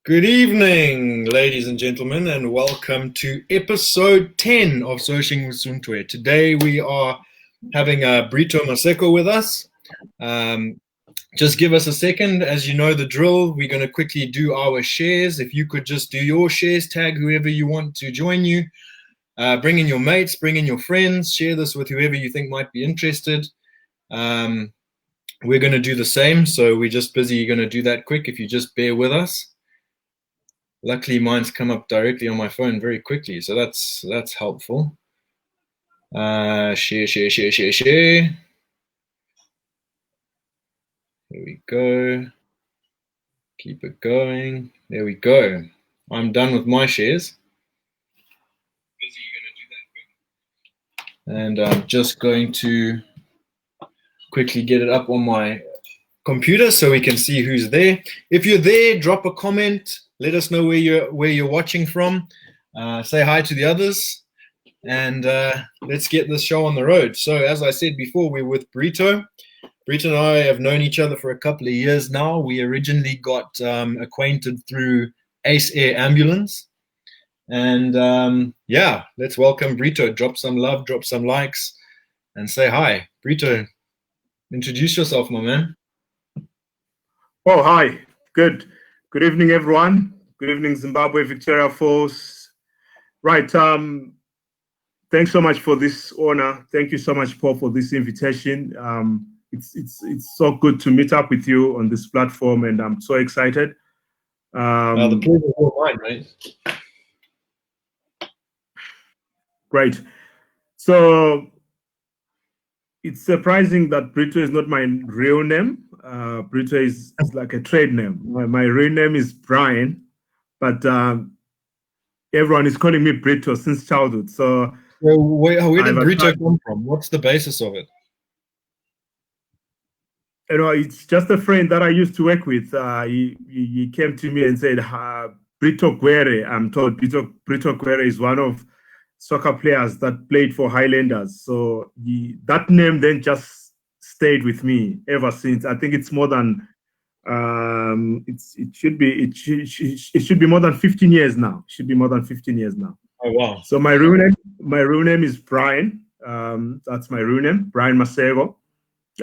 Good evening, ladies and gentlemen, and welcome to episode 10 of Soshing with Suntwe. Today we are having Brito Maseko with us. Just give us a second. As you know the drill, we're going to quickly do our shares. If you could just do your shares, tag whoever you want to join you. Bring in your mates, bring in your friends, share this with whoever you think might be interested. We're going to do the same, so we're just busy going to do that quick if you just bear with us. Luckily, mine's come up directly on my phone very quickly, so that's helpful. Share. Here we go. Keep it going. There we go. I'm done with my shares. And I'm just going to quickly get it up on my computer so we can see who's there. If you're there, drop a comment. Let us know where you're watching from. Say hi to the others, and let's get this show on the road. So, as I said before, we're with Brito. Brito and I have known each other for a couple of years now. We originally got acquainted through Ace Air Ambulance, and yeah, let's welcome Brito. Drop some love, drop some likes, and say hi. Brito, introduce yourself, my man. Oh, hi. Good evening, everyone. Good evening, Zimbabwe, Victoria Falls. Right. Thanks so much for this honor. Thank you so much, Paul, for this invitation. It's so good to meet up with you on this platform, and I'm so excited. The pleasure is all mine, right? Great. So it's surprising that Brito is not my real name. Brito is like a trade name. My real name is Brian, but everyone is calling me Brito since childhood. So where did Brito come from? What's the basis of it? You know, it's just a friend that I used to work with. He came to me and said, Brito Guerre. I'm told Brito Guerre is one of soccer players that played for Highlanders. So that name then just stayed with me ever since. I think it's more than it should be more than 15 years now. It should be more than 15 years now. Oh wow. So my real name is Brian. That's my real name, Brian Maseko.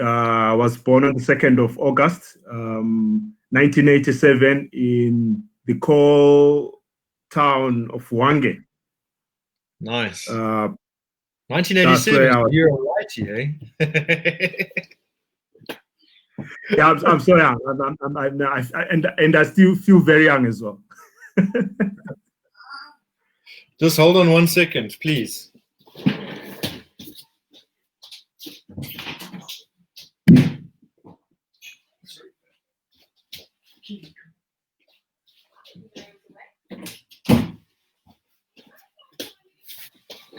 I was born on the 2nd of August, 1987 in the coal town of Wange. Nice. 1987, you're alrighty, eh? Yeah, I'm so young, and I still feel very young as well. Just hold on 1 second, please.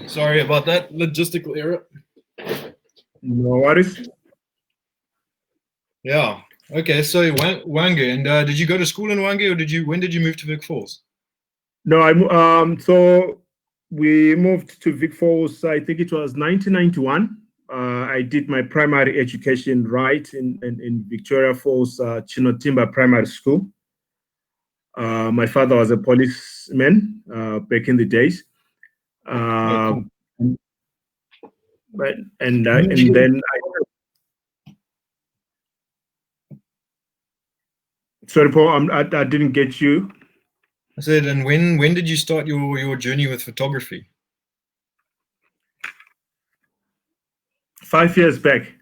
Sorry about that logistical error. No worries. Yeah. Okay. So Wange, and did you go to school in Wange, or when did you move to Vic Falls? No, so we moved to Vic Falls. I think it was 1991. I did my primary education right in Victoria Falls, Chinotimba Primary School. My father was a policeman back in the days. And then sorry, Paul, I didn't get you. I said, and when did you start your journey with photography? 5 years back.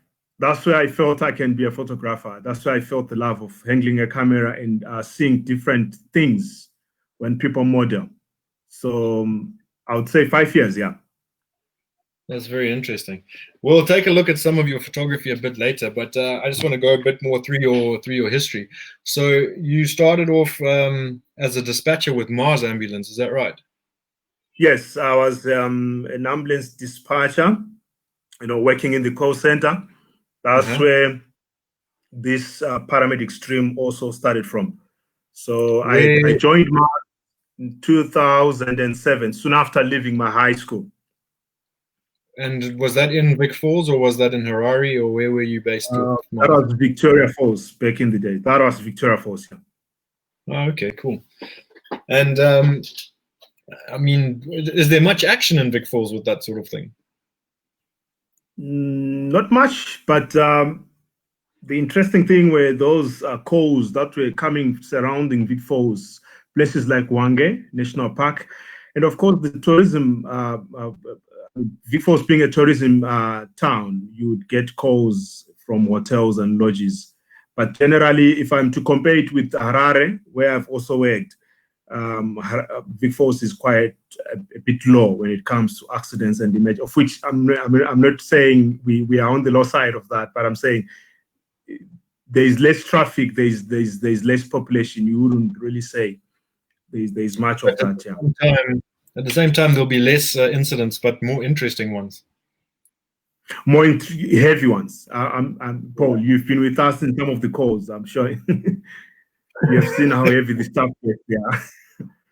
That's where I felt I can be a photographer. That's where I felt the love of handling a camera and seeing different things when people model. So I would say 5 years, yeah. That's very interesting. We'll take a look at some of your photography a bit later, but I just want to go a bit more through your history. So you started off as a dispatcher with Mars Ambulance, is that right? Yes, I was an ambulance dispatcher, working in the call center. That's where this paramedic stream also started from. So I joined Mars in 2007, soon after leaving my high school. And was that in Vic Falls, or was that in Harare, or where were you based? That was Victoria Falls back in the day. That was Victoria Falls. Yeah. Oh, okay, cool. And I mean, is there much action in Vic Falls with that sort of thing? Not much, but the interesting thing were those coals that were coming surrounding Vic Falls, places like Wange National Park, and of course the tourism. Vic Falls being a tourism town, you would get calls from hotels and lodges. But generally, if I'm to compare it with Harare, where I've also worked, Vic Falls is quite a bit low when it comes to accidents and damage, of which I'm not saying we are on the low side of that, but I'm saying there's less traffic, there's less population. You wouldn't really say there's much of that. Yeah. At the same time, there'll be less incidents, but more interesting ones. More heavy ones. Paul, you've been with us in some of the calls. I'm sure you have seen how heavy the stuff is. Yeah.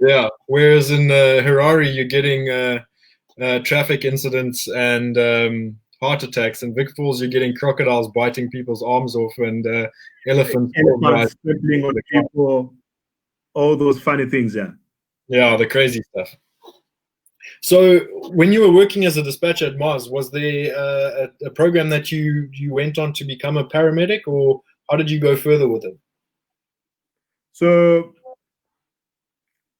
Yeah. Whereas in Harare, you're getting traffic incidents and heart attacks. In Vic Falls, you're getting crocodiles biting people's arms off and elephants scribbling on people. All those funny things. Yeah. Yeah, the crazy stuff. So, when you were working as a dispatcher at Mars, was there a program that you went on to become a paramedic, or how did you go further with it? So,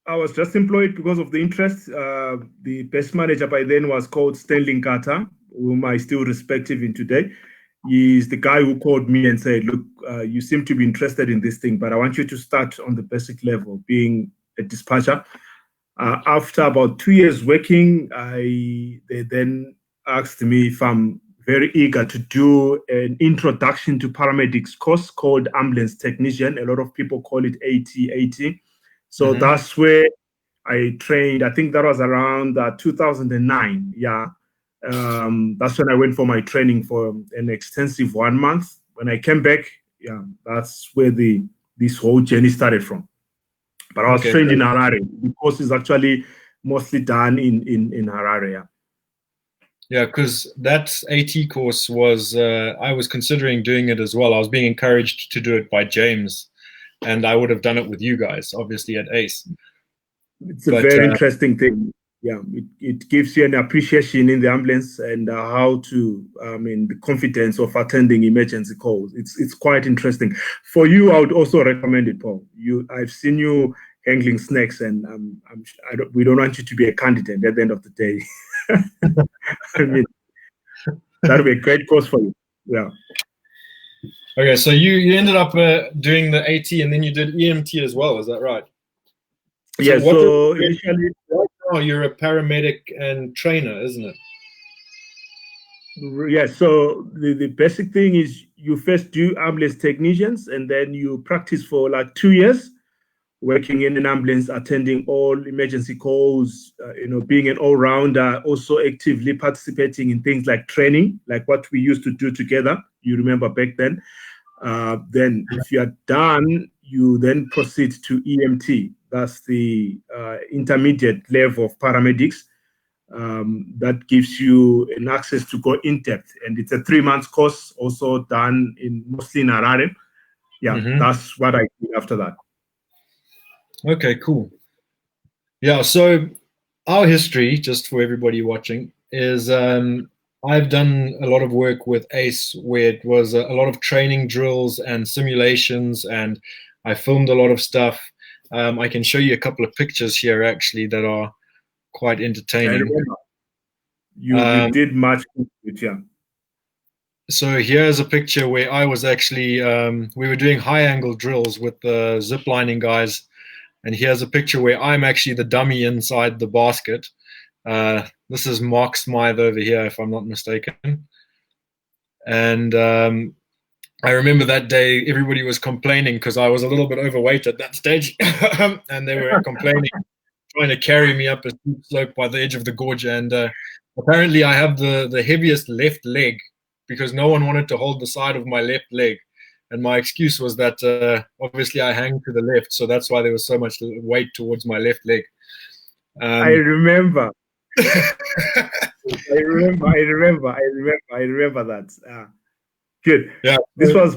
I was just employed because of the interest. The best manager by then was called Stanley Carter, whom I still respect even today. He's the guy who called me and said, "Look, you seem to be interested in this thing, but I want you to start on the basic level, being a dispatcher." After about 2 years working, they then asked me if I'm very eager to do an introduction to paramedics course called ambulance technician. A lot of people call it AT. So that's where I trained. I think that was around 2009. Yeah. That's when I went for my training for an extensive 1 month. When I came back, yeah, that's where this whole journey started from. But I was trained in Harare. The course is actually mostly done in Harare. Yeah. Yeah, because that AT course was, I was considering doing it as well. I was being encouraged to do it by James, and I would have done it with you guys, obviously at ACE. It's a very interesting thing. Yeah, it gives you an appreciation in the ambulance and how to, the confidence of attending emergency calls. It's quite interesting. For you, I would also recommend it, Paul. I've seen you handling snakes, and we don't want you to be a candidate at the end of the day. I mean, that would be a great course for you. Yeah. Okay, so you ended up doing the AT, and then you did EMT as well. Is that right? Yeah. So initially, you're a paramedic and trainer, isn't it? Yeah. So the basic thing is you first do ambulance technicians, and then you practice for like 2 years, working in an ambulance, attending all emergency calls, being an all-rounder, also actively participating in things like training, like what we used to do together. You remember back then. Then if you are done, you then proceed to EMT. That's the intermediate level of paramedics. That gives you an access to go in depth. And it's a 3-month course, also done mostly in Harare. Yeah, that's what I did after that. Okay, cool. Yeah, so our history, just for everybody watching, is I've done a lot of work with ACE where it was a lot of training drills and simulations, and I filmed a lot of stuff. I can show you a couple of pictures here, actually, that are quite entertaining. You did much with it, yeah. So here's a picture where I was actually, we were doing high-angle drills with the zip lining guys. And here's a picture where I'm actually the dummy inside the basket. This is Mark Smythe over here, if I'm not mistaken. And I remember that day, everybody was complaining because I was a little bit overweight at that stage. And they were complaining, trying to carry me up a steep slope by the edge of the gorge. And apparently I have the heaviest left leg because no one wanted to hold the side of my left leg. And my excuse was that obviously I hang to the left, so that's why there was so much weight towards my left leg. I remember. I remember that. Good. Yeah. This was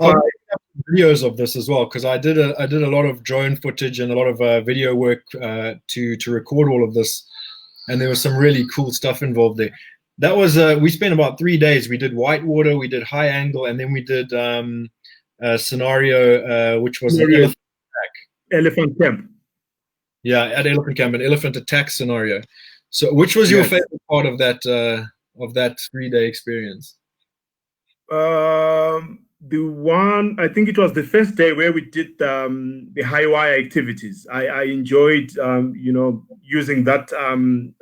videos of this as well, because I did a lot of drone footage and a lot of video work to record all of this, and there was some really cool stuff involved there. That was we spent about 3 days. We did whitewater, we did high angle, and then we did a scenario which was an elephant attack. Elephant camp. Yeah, at elephant camp, an elephant attack scenario. So, which was your favorite part of that 3-day experience? The one, I think it was the first day where we did the high wire activities. I enjoyed, using that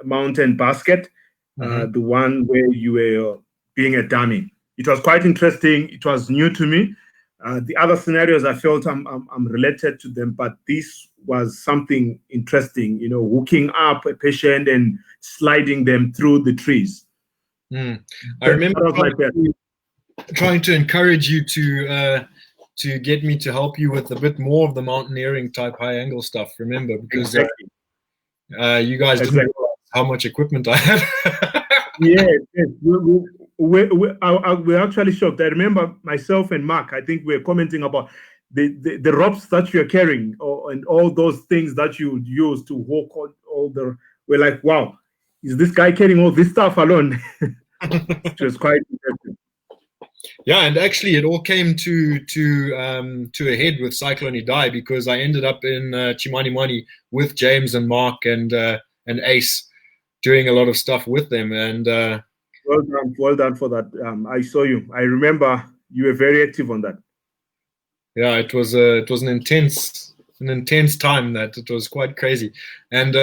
mountain basket, the one where you were being a dummy. It was quite interesting. It was new to me. The other scenarios, I felt I'm related to them, but this was something interesting, hooking up a patient and sliding them through the trees. I remember trying to encourage you to get me to help you with a bit more of the mountaineering type high angle stuff. Remember, because you guys didn't realize how much equipment I had. Yes. We're actually shocked. I remember myself and Mark, I think we were commenting about the ropes that you're carrying and all those things that you use to walk on all the. We're like, wow, is this guy carrying all this stuff alone? It was quite interesting. Yeah, and actually, it all came to a head with Cyclone Idai, because I ended up in Chimanimani with James and Mark and Ace, doing a lot of stuff with them. And well done for that. I saw you. I remember you were very active on that. Yeah, it was an intense time. That it was quite crazy. And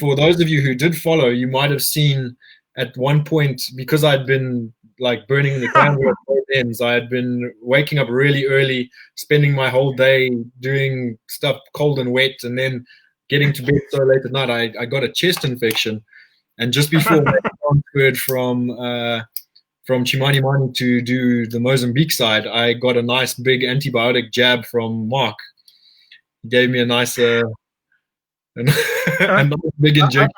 for those of you who did follow, you might have seen at one point, because I'd been like burning the candle at both ends. I had been waking up really early, spending my whole day doing stuff cold and wet, and then getting to bed so late at night. I got a chest infection, and just before I transferred from Chimanimani to do the Mozambique side, I got a nice big antibiotic jab from Mark. He gave me a nice a nice big injection.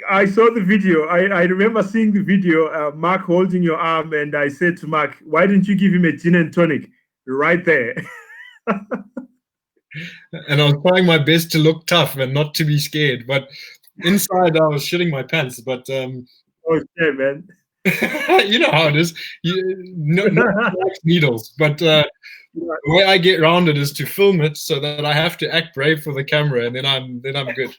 I saw the video. I remember seeing the video, Mark holding your arm, and I said to Mark, why didn't you give him a gin and tonic right there? And I was trying my best to look tough and not to be scared, but inside I was shitting my pants. But oh, yeah, man. You know how it is. Not like needles, but the way I get around it is to film it so that I have to act brave for the camera, and then I'm good.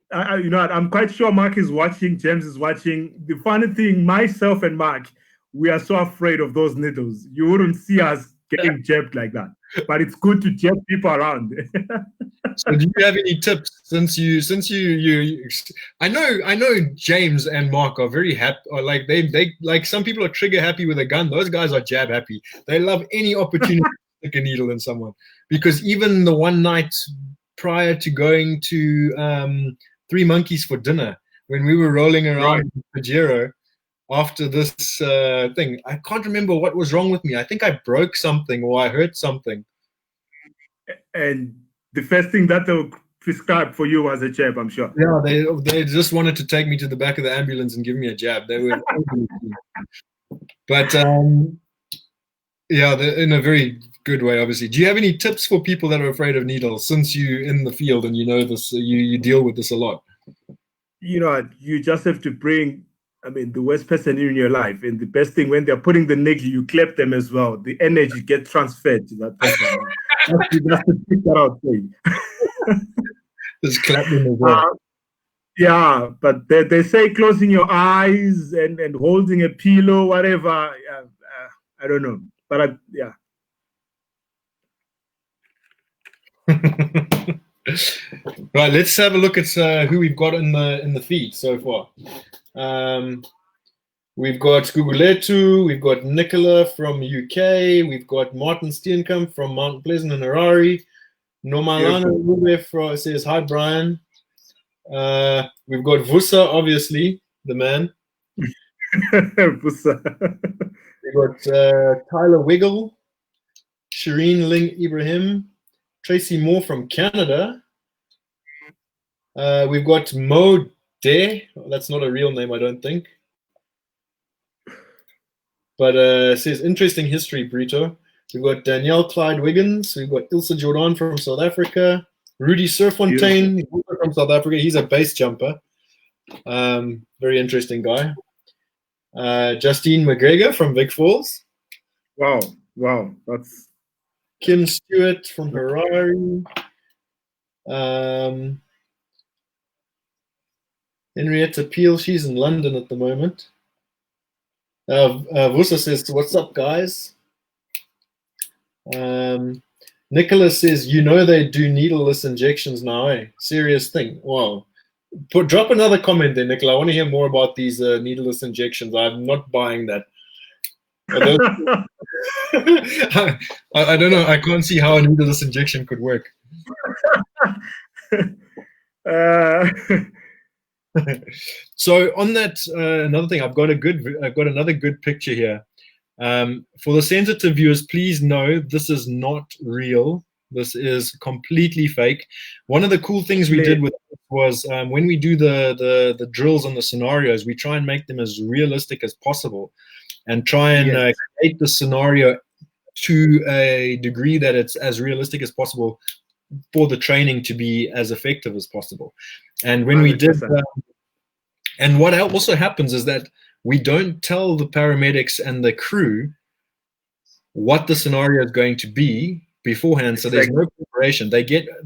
I'm quite sure Mark is watching, James is watching. The funny thing, myself and Mark, we are so afraid of those needles. You wouldn't see us getting jabbed like that. But it's good to jab people around. So do you have any tips since you I know James and Mark are very happy, or like they like, some people are trigger happy with a gun. Those guys are jab happy. They love any opportunity to stick a needle in someone. Because even the one night prior to going to Three Monkeys for dinner, when we were rolling around Pajero after this thing, I can't remember what was wrong with me. I think I broke something or I hurt something. And the first thing that they'll prescribe for you was a jab, I'm sure. Yeah, they just wanted to take me to the back of the ambulance and give me a jab. They were, but yeah, in a very good way, obviously. Do you have any tips for people that are afraid of needles, since you're in the field and you know this, you deal with this a lot? You just have to bring, the worst person in your life, and the best thing, when they're putting the needle, you clap them as well. The energy gets transferred to that person. That's the trick that I'll say. Just clap them as well. Yeah, but they say closing your eyes and holding a pillow, whatever. I don't know, but yeah. Right, let's have a look at who we've got in the feed so far. We've got Guguletu, we've got Nicola from UK, we've got Martin Steenkamp from Mount Pleasant and Harare. Nomalana Rube says, hi, Brian. We've got Vusa, obviously, the man. Vusa. We've got Tyler Wiggle, Shireen Ling Ibrahim, Tracy Moore from Canada. We've got Mo De. That's not a real name, I don't think. But says, interesting history, Brito. We've got Danielle Clyde Wiggins. We've got Ilse Jordan from South Africa. Rudy Surfontaine from South Africa. He's a base jumper. Very interesting guy. Justine McGregor from Vic Falls. Wow. That's Kim Stewart from Harare. Henrietta Peel, she's in London at the moment. Vusa says, "What's up, guys?" Nicholas says, they do needleless injections now, eh? Serious thing. Wow. Drop another comment there, Nicola. I want to hear more about these needleless injections. I'm not buying that. I don't know. I can't see how a needleless injection could work. So on that, another thing, I've got another good picture here. For the sensitive viewers, please know this is not real. This is completely fake. One of the cool things we did with it was when we do the drills and the scenarios, we try and make them as realistic as possible and try and create the scenario to a degree that it's as realistic as possible for the training to be as effective as possible. And when 100%. We did and what also happens is that we don't tell the paramedics and the crew what the scenario is going to be beforehand. So there's no preparation.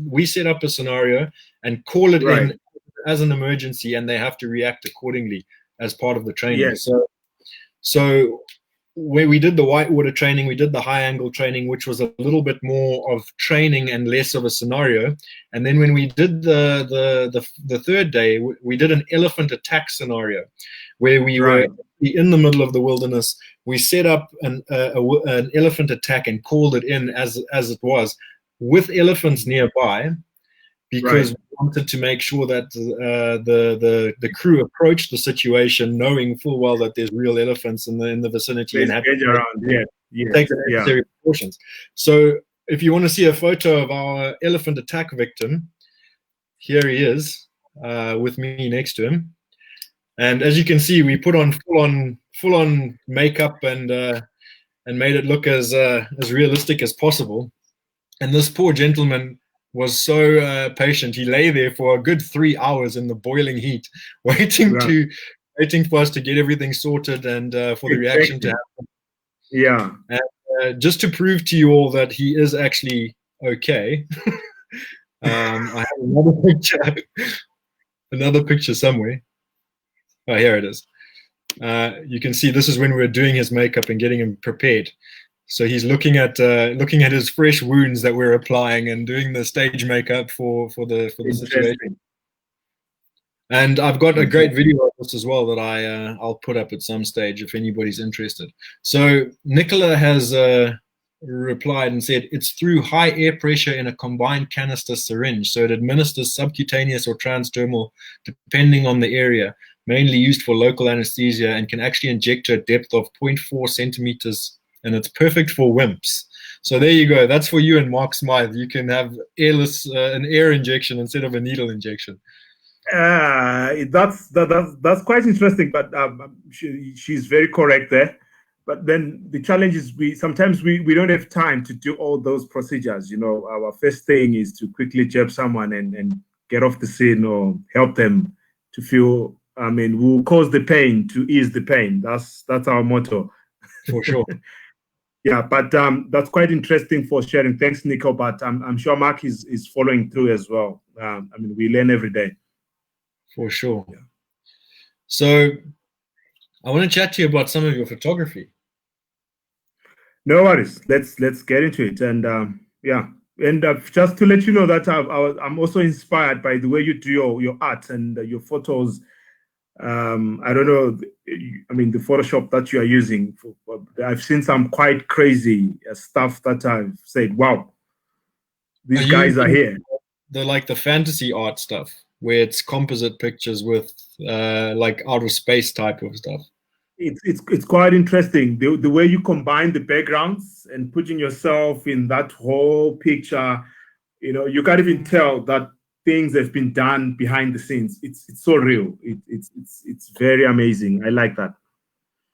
We set up a scenario and call it in as an emergency, and they have to react accordingly as part of the training. Yes. So where we did the whitewater training, we did the high angle training, which was a little bit more of training and less of a scenario. And then when we did the third day, we did an elephant attack scenario where we were in the middle of the wilderness. We set up an elephant attack and called it in as it was with elephants nearby, because we wanted to make sure that the crew approached the situation knowing full well that there's real elephants in the vicinity and have to take the necessary precautions. So if you want to see a photo of our elephant attack victim, here he is with me next to him. And as you can see, we put on full on makeup and made it look as realistic as possible. And this poor gentleman was so patient. He lay there for a good 3 hours in the boiling heat, waiting for us to get everything sorted and for the reaction to happen. Yeah. And just to prove to you all that he is actually okay, I have another picture somewhere. Oh, here it is. You can see this is when we were doing his makeup and getting him prepared. So he's looking at his fresh wounds that we're applying and doing the stage makeup for the situation. And I've got a great video of this as well that I'll put up at some stage if anybody's interested. So Nicola has replied and said it's through high air pressure in a combined canister syringe. So it administers subcutaneous or transdermal depending on the area, mainly used for local anesthesia, and can actually inject to a depth of 0.4 centimeters. And it's perfect for wimps. So there you go. That's for you and Mark Smythe. You can have an air injection instead of a needle injection. That's quite interesting. But she's very correct there. But then the challenge is sometimes we don't have time to do all those procedures. Our first thing is to quickly jab someone and get off the scene or help them to feel. We'll cause the pain to ease the pain. That's our motto. For sure. Yeah, but that's quite interesting for sharing. Thanks, Nico. But I'm sure Mark is following through as well. We learn every day. For sure. Yeah. So I want to chat to you about some of your photography. No worries. Let's get into it. And just to let you know that I'm also inspired by the way you do your art and your photos. I don't know. The Photoshop that you are using. I've seen some quite crazy stuff that I've said, "Wow, these guys are here." The fantasy art stuff, where it's composite pictures with like outer space type of stuff. It's quite interesting the way you combine the backgrounds and putting yourself in that whole picture. You can't even tell that things have been done behind the scenes. It's so real. It's very amazing. I like that.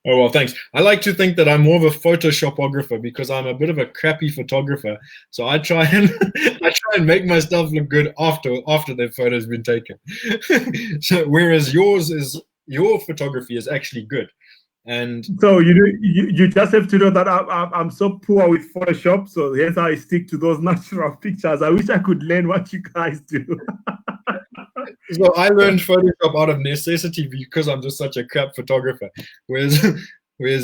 Oh, well, thanks. I like to think that I'm more of a photoshopographer because I'm a bit of a crappy photographer. So I try and I try and make my stuff look good after the photo's been taken. So whereas your photography is actually good. And so you just have to know that I'm so poor with Photoshop, so hence I stick to those natural pictures. I wish I could learn what you guys do. so I learned Photoshop out of necessity because I'm just such a crap photographer. Whereas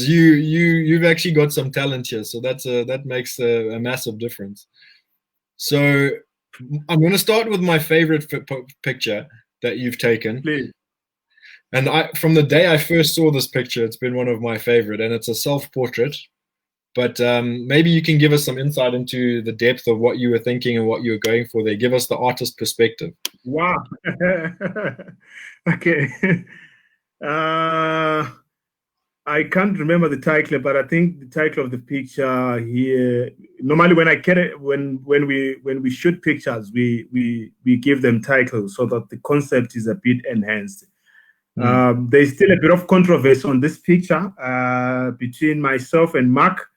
you've actually got some talent here, so that makes a massive difference. So I'm going to start with my favorite picture that you've taken. Please. And from the day I first saw this picture, it's been one of my favorite, and it's a self-portrait. But maybe you can give us some insight into the depth of what you were thinking and what you were going for there. Give us the artist perspective. Wow. Okay. I can't remember the title, but I think the title of the picture here. Normally, when I get it, when we shoot pictures, we give them titles so that the concept is a bit enhanced. There's still a bit of controversy on this picture between myself and Mark.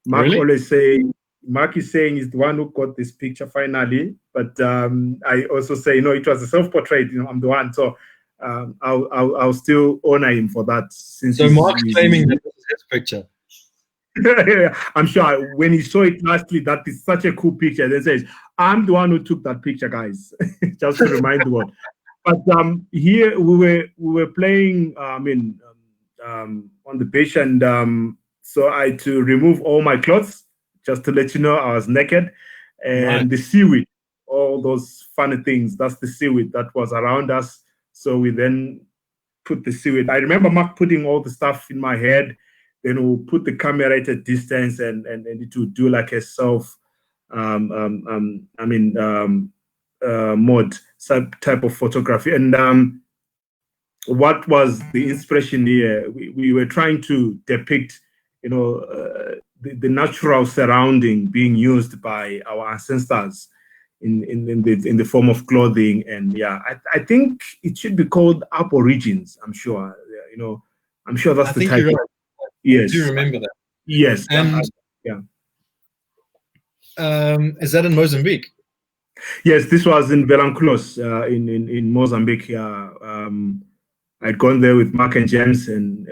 Mark Really? always say Mark is saying he's the one who got this picture finally, but I also say no, it was a self-portrait. I'm the one, so I'll still honor him for that. Since so Mark's claiming that this is his picture. I'm sure when he saw it lastly, that is such a cool picture. Then says, "I'm the one who took that picture, guys." Just to remind the world. But here we were playing. On the beach, and so I had to remove all my clothes just to let you know I was naked, and the seaweed, all those funny things. That's the seaweed that was around us. So we then put the seaweed. I remember Mark putting all the stuff in my head. Then we'll put the camera at a distance, and it would do like a self. Mode type of photography. And what was the inspiration here? We were trying to depict, the natural surrounding being used by our ancestors in the form of clothing. And yeah, I think it should be called Aborigines. I'm sure. I'm sure that's the title. Right. Yes. Do you remember that? Yes. And yeah. Is that in Mozambique? Yes, this was in Belanculos, in Mozambique. Yeah, I'd gone there with Mark and James, and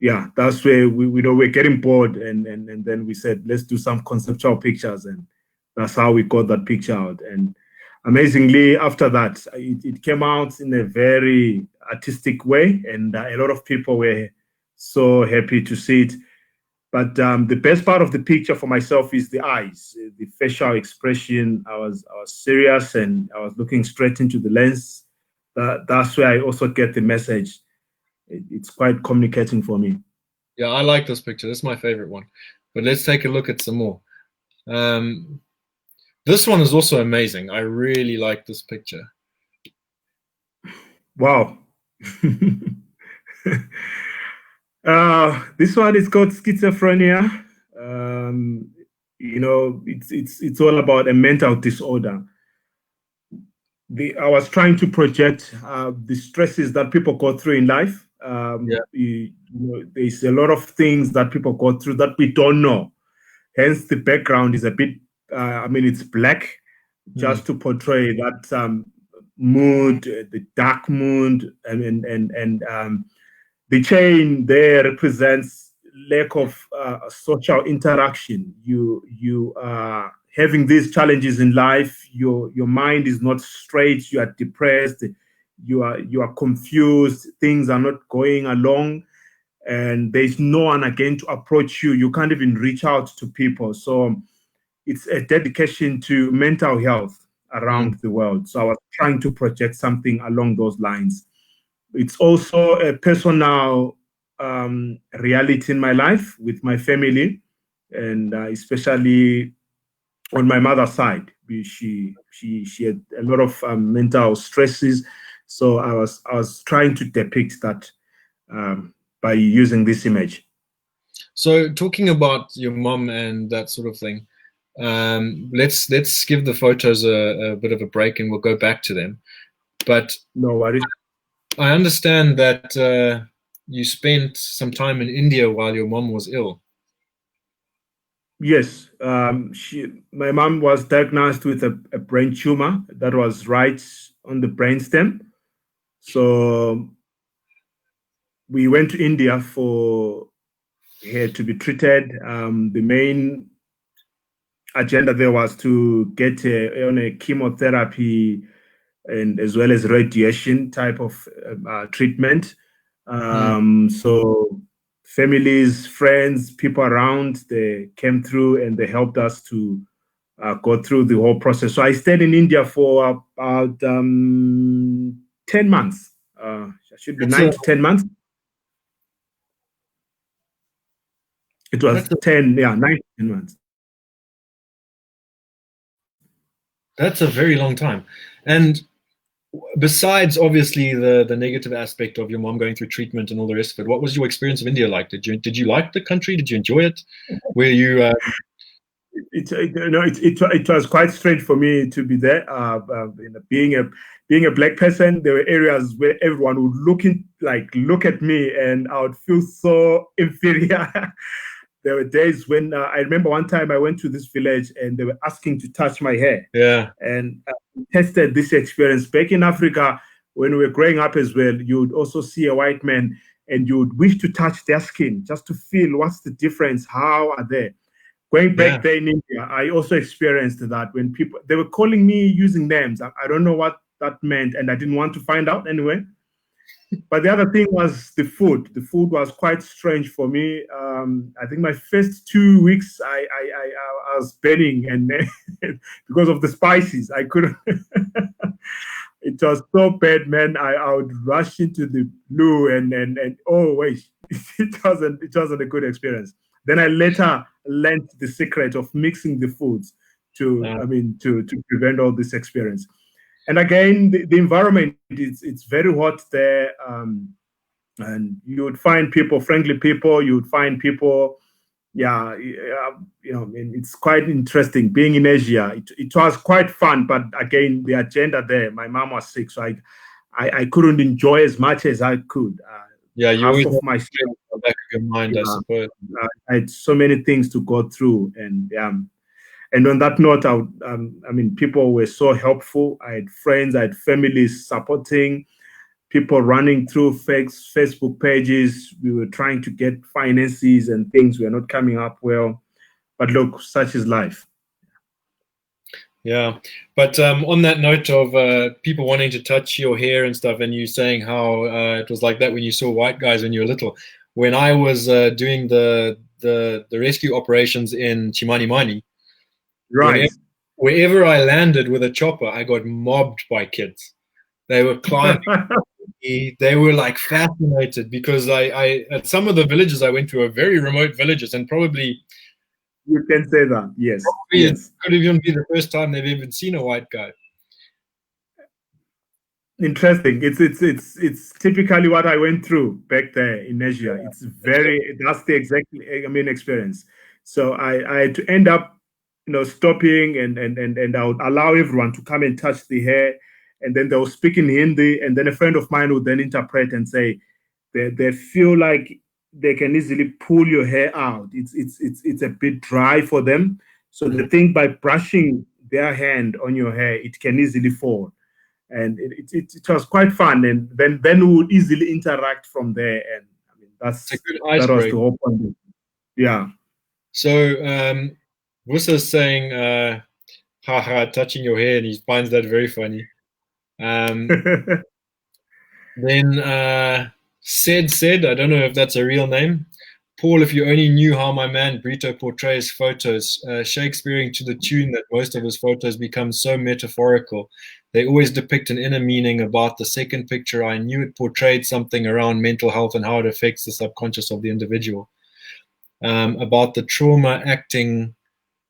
yeah, that's where we're getting bored, and then we said let's do some conceptual pictures, and that's how we got that picture out. And amazingly, after that, it came out in a very artistic way, and a lot of people were so happy to see it. But the best part of the picture for myself is the eyes, the facial expression. I was serious, and I was looking straight into the lens. That's where I also get the message. It's quite communicating for me. Yeah, I like this picture. This is my favorite one. But let's take a look at some more. This one is also amazing. I really like this picture. Wow. This one is called schizophrenia. It's all about a mental disorder. I was trying to project the stresses that people go through in life. There's a lot of things that people go through that we don't know. Hence, the background is a bit. It's black, just to portray that mood, the dark mood, and the chain there represents lack of social interaction. You are having these challenges in life. Your mind is not straight. You are depressed. You are confused. Things are not going along, and there's no one again to approach you. You can't even reach out to people. So it's a dedication to mental health around the world. So I was trying to project something along those lines. It's also a personal reality in my life with my family, and especially on my mother's side. She had a lot of mental stresses, so I was trying to depict that by using this image. So, talking about your mom and that sort of thing, let's give the photos a bit of a break, and we'll go back to them. But no worries. I understand that you spent some time in India while your mom was ill. Yes, my mom was diagnosed with a brain tumor that was right on the brainstem. So we went to India for her to be treated. The main agenda there was to get on a chemotherapy and as well as radiation type of treatment. So families, friends, people around, they came through and they helped us to go through the whole process. So I stayed in India for about 10 months. Should be 9 to 10 months. It was 10, 9 to 10 months. That's a very long time. And besides, obviously, the negative aspect of your mom going through treatment and all the rest of it, what was your experience of India like? Did you like the country? Did you enjoy it? Were you? It was quite strange for me to be there. Being a black person, there were areas where everyone would look at me, and I would feel so inferior. There were days when I remember one time I went to this village and they were asking to touch my hair. Yeah. And tested this experience back in Africa when we were growing up as well. You would also see a white man and you would wish to touch their skin just to feel what's the difference, how are they. Going back there in India, I also experienced that when they were calling me using names. I don't know what that meant, and I didn't want to find out anyway. But the other thing was the food. The food was quite strange for me. I think my first 2 weeks, I was burning, and because of the spices, I couldn't. It was so bad, man. I would rush into the loo, and oh wait, it wasn't a good experience. Then I later learned the secret of mixing the foods to prevent all this experience. And again, the environment it's very hot there, and you would find friendly people. You would find people, it's quite interesting being in Asia. It was quite fun, but again, the agenda there. My mom was sick, so I couldn't enjoy as much as I could. You always half of my back of your mind, I suppose. I had so many things to go through, and on that note, people were so helpful. I had friends, I had families supporting, people running through Facebook pages. We were trying to get finances and things were not coming up well. But look, such is life. Yeah, but on that note of people wanting to touch your hair and stuff, and you saying how it was like that when you saw white guys when you were little. When I was doing the rescue operations in Chimanimani, right, wherever I landed with a chopper, I got mobbed by kids. They were climbing. They were like fascinated because I at some of the villages I went to are very remote villages, and probably. You can say that, yes. It could even be the first time they've even seen a white guy. Interesting. It's typically what I went through back there in Asia. It's that's the exact experience. So I had to end up, stopping and I would allow everyone to come and touch the hair, and then they will speak in Hindi, and then a friend of mine would then interpret and say they feel like they can easily pull your hair out. It's a bit dry for them. So they think by brushing their hand on your hair, it can easily fall. And it was quite fun. And then we would easily interact from there. And that was the whole point. Yeah. So Wussa's saying, haha, touching your hair, and he finds that very funny. Then said, I don't know if that's a real name. Paul, if you only knew how my man Brito portrays photos, Shakespearean to the tune that most of his photos become so metaphorical. They always depict an inner meaning about the second picture. I knew it portrayed something around mental health and how it affects the subconscious of the individual. About the trauma acting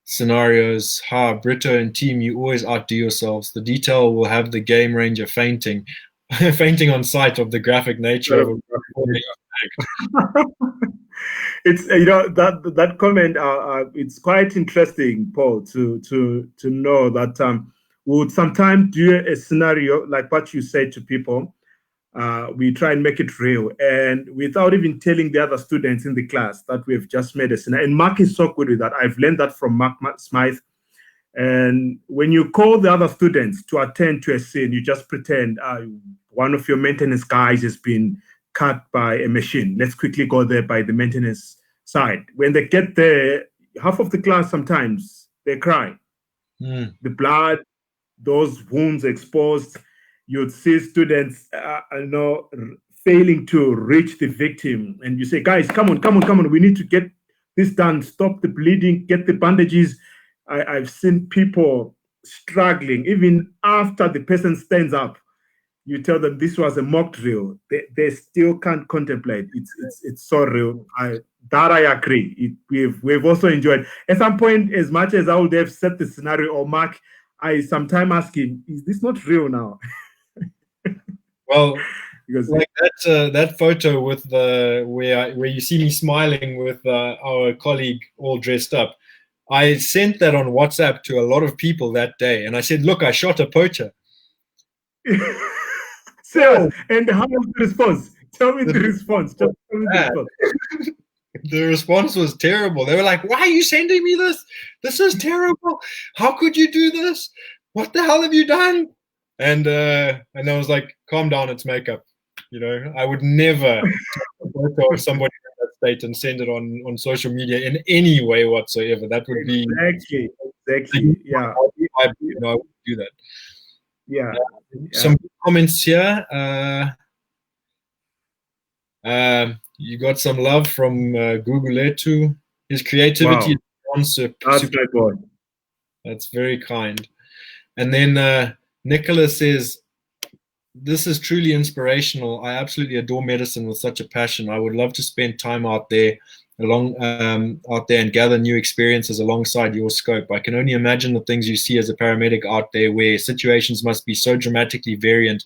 scenarios, Brito and team, you always outdo yourselves. The detail will have the game ranger fainting. Fainting on sight of the graphic nature of it's that comment. It's quite interesting, Paul, to know that we would sometimes do a scenario like what you say to people. we try and make it real, and without even telling the other students in the class that we've just made a scene. And Mark is so good with that. I've learned that from Mark Smythe. And when you call the other students to attend to a scene, you just pretend one of your maintenance guys has been cut by a machine. Let's quickly go there by the maintenance side. When they get there, half of the class sometimes they cry. The blood, those wounds exposed, you'd see students failing to reach the victim. And you say, guys, come on. We need to get this done. Stop the bleeding, get the bandages. I've seen people struggling. Even after the person stands up, you tell them this was a mock drill. They still can't contemplate. It's so real. I agree. We've also enjoyed. At some point, as much as I would have set the scenario or Mark, I sometimes ask him, is this not real now? Well, because like that photo with where you see me smiling with our colleague all dressed up, I sent that on WhatsApp to a lot of people that day, and I said, "Look, I shot a poacher." So, and how was the response? Tell me the response. Just tell me the response. The response was terrible. They were like, "Why are you sending me this? This is terrible. How could you do this? What the hell have you done?" And I was like, "Calm down, it's makeup." I would never take a photo of somebody in that state and send it on social media in any way whatsoever. That would be exactly. Yeah, I wouldn't do that. Yeah. Some comments here. You got some love from Guguletu. His creativity is super. That's very kind. And then Nicholas says, "This is truly inspirational. I absolutely adore medicine with such a passion. I would love to spend time out there and gather new experiences alongside your scope. I can only imagine the things you see as a paramedic out there, where situations must be so dramatically variant,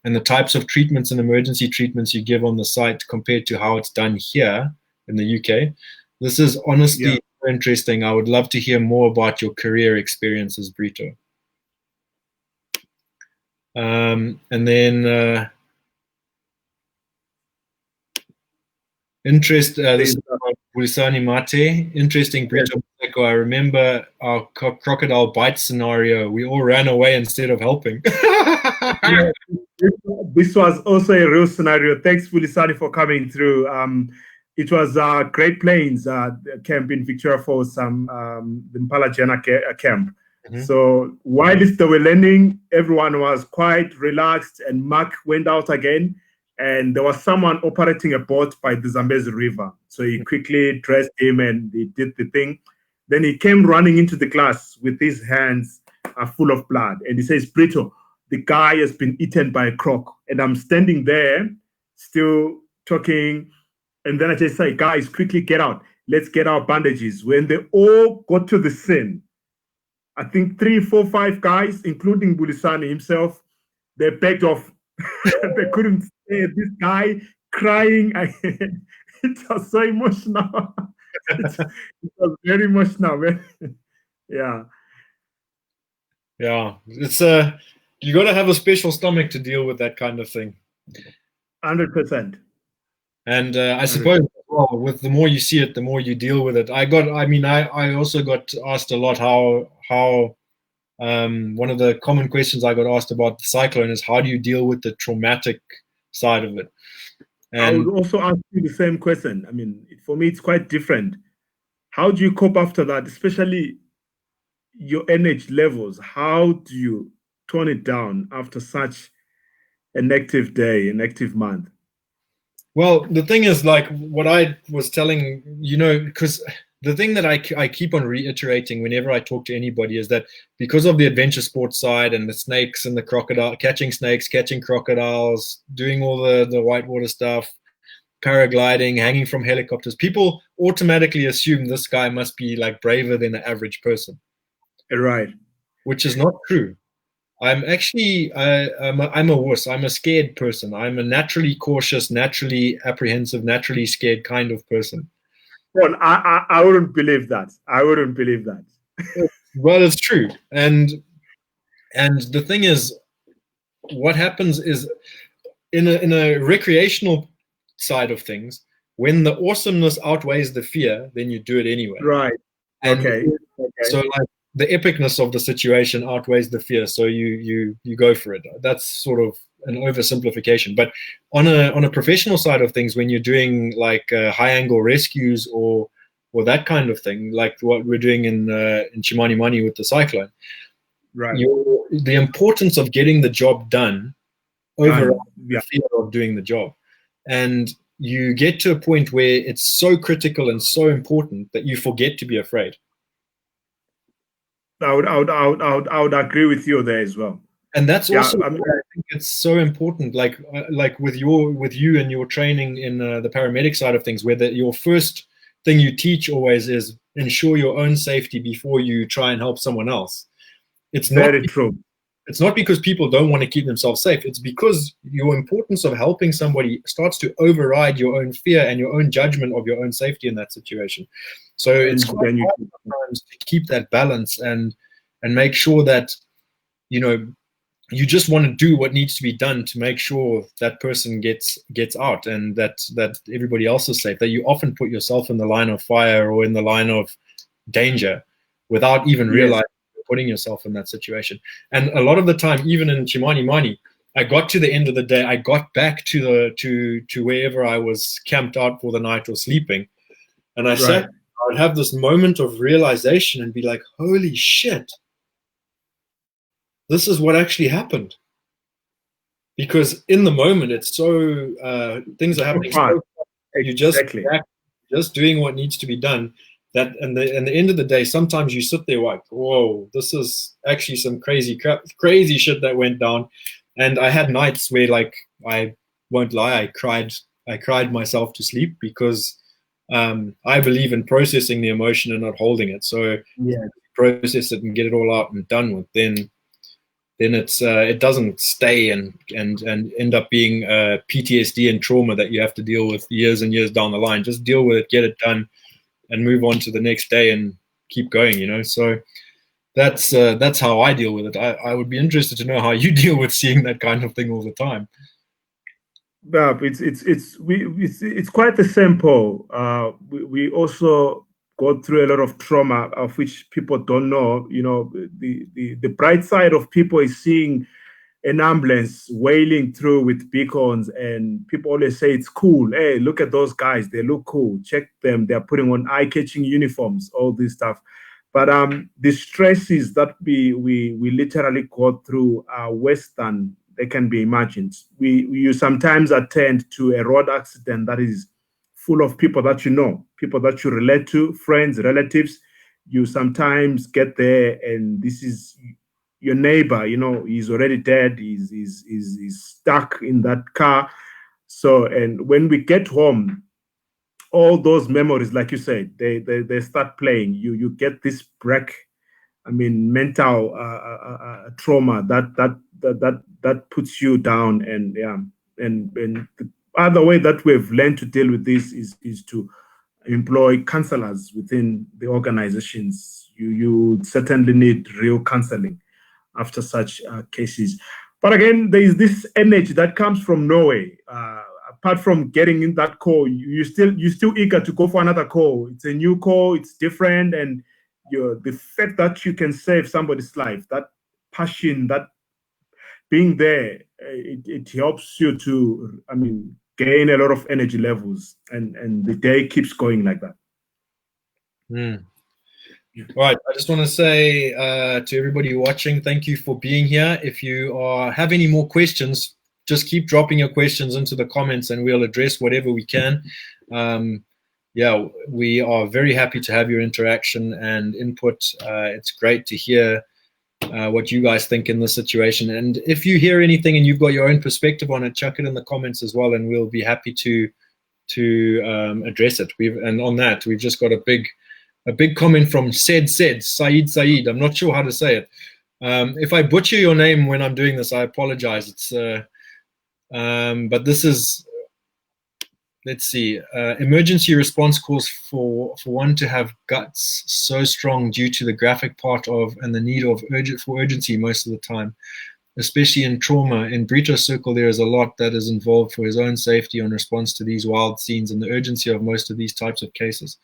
and the types of treatments and emergency treatments you give on the site compared to how it's done here in the UK. This is honestly interesting. I would love to hear more about your career experiences, Brito." And then this is Bulisani Mate. Interesting, Brito. I remember our crocodile bite scenario. We all ran away instead of helping. This was also a real scenario. Thanks, Bulisani, for coming through. It was Great Plains camp in Victoria Falls, the Mpalajana camp. So while they were landing, everyone was quite relaxed, and Mark went out again, and there was someone operating a boat by the Zambezi River. So he quickly dressed him and he did the thing. Then he came running into the class with his hands full of blood. And he says, "Brito, the guy has been eaten by a croc." And I'm standing there still talking. And then I just say, "Guys, quickly get out. Let's get our bandages." When they all got to the scene, I think 3, 4, 5 guys, including Bulisani himself, they begged off. They couldn't stay. This guy crying. It was so emotional. It was very emotional, man. Yeah. It's you got to have a special stomach to deal with that kind of thing. 100%. And I suppose, well, with the more you see it, the more you deal with it. I also got asked a lot how one of the common questions I got asked about the cyclone is, how do you deal with the traumatic side of it? And I would also ask you the same question. I mean, for me, it's quite different. How do you cope after that, especially your energy levels? How do you tone it down after such an active day, an active month? Well, the thing is, like what I was telling, because the thing that I keep on reiterating whenever I talk to anybody is that because of the adventure sports side and the snakes and the crocodile, catching snakes, catching crocodiles, doing all the whitewater stuff, paragliding, hanging from helicopters, people automatically assume this guy must be like braver than the average person. Right. Which is not true. I'm actually, I'm a wuss. I'm a scared person. I'm a naturally cautious, naturally apprehensive, naturally scared kind of person. Well, I wouldn't believe that. I wouldn't believe that. Well, it's true. And the thing is, what happens is, in a recreational side of things, when the awesomeness outweighs the fear, then you do it anyway. Right. And Okay. so like the epicness of the situation outweighs the fear, so you go for it. That's sort of an oversimplification. But on a professional side of things, when you're doing like high angle rescues or that kind of thing, like what we're doing in Chimanimani with the cyclone, Right. The importance of getting the job done over the fear of doing the job. And you get to a point where it's so critical and so important that you forget to be afraid. I would agree with you there as well. And that's also I think it's so important, like with you and your training in the paramedic side of things, where your first thing you teach always is ensure your own safety before you try and help someone else. It's very true. It's not because people don't want to keep themselves safe. It's because your importance of helping somebody starts to override your own fear and your own judgment of your own safety in that situation. So it's quite hard sometimes to keep that balance and make sure that, you know, you just want to do what needs to be done to make sure that person gets out and that everybody else is safe, that you often put yourself in the line of fire or in the line of danger without even realizing putting yourself in that situation. And a lot of the time, even in Chimanimani, I got to the end of the day, I got back to wherever I was camped out for the night or sleeping, and I sat, I would have this moment of realization and be like, holy shit, this is what actually happened. Because in the moment, it's so things are happening. So you just doing what needs to be done. That and the end of the day, sometimes you sit there like, whoa, this is actually some crazy shit that went down. And I had nights where, like, I won't lie, I cried myself to sleep because I believe in processing the emotion and not holding it. So process it and get it all out and done with, then it's it doesn't stay and end up being PTSD and trauma that you have to deal with years and years down the line. Just deal with it, get it done, and move on to the next day and keep going, you know. So that's how I deal with it. I would be interested to know how you deal with seeing that kind of thing all the time. Yeah, it's quite the same, Paul. We also go through a lot of trauma of which people don't know. You know, the bright side of people is seeing an ambulance wailing through with beacons, and people always say it's cool. Hey, look at those guys, they look cool. Check them, they're putting on eye-catching uniforms, all this stuff. But the stresses that we literally go through are worse than they can be imagined. You sometimes attend to a road accident that is full of people that you know, people that you relate to, friends, relatives. You sometimes get there and this is your neighbor, you know, he's already dead, he's stuck in that car. So, and when we get home, all those memories, like you said, they start playing. You get this break, I mean, mental trauma that puts you down. And and the other way that we've learned to deal with this is to employ counselors within the organizations. You certainly need real counseling after such cases. But again, there is this energy that comes from nowhere. Apart from getting in that call, you're still eager to go for another call. It's a new call, it's different, and the fact that you can save somebody's life, that passion, that being there, it helps you to, I mean, gain a lot of energy levels, and the day keeps going like that. All right, I just want to say to everybody watching, thank you for being here. If you have any more questions, just keep dropping your questions into the comments and we'll address whatever we can. Yeah, we are very happy to have your interaction and input. It's great to hear what you guys think in this situation. And if you hear anything and you've got your own perspective on it, chuck it in the comments as well, and we'll be happy to address it. And on that, we've just got a big comment from Said. I'm not sure how to say it. If I butcher your name when I'm doing this, I apologize. It's but this is, let's see, emergency response calls for one to have guts so strong due to the graphic part of and the need of urgency most of the time. especially in trauma. In Brito's circle, there is a lot that is involved for his own safety in response to these wild scenes and the urgency of most of these types of cases.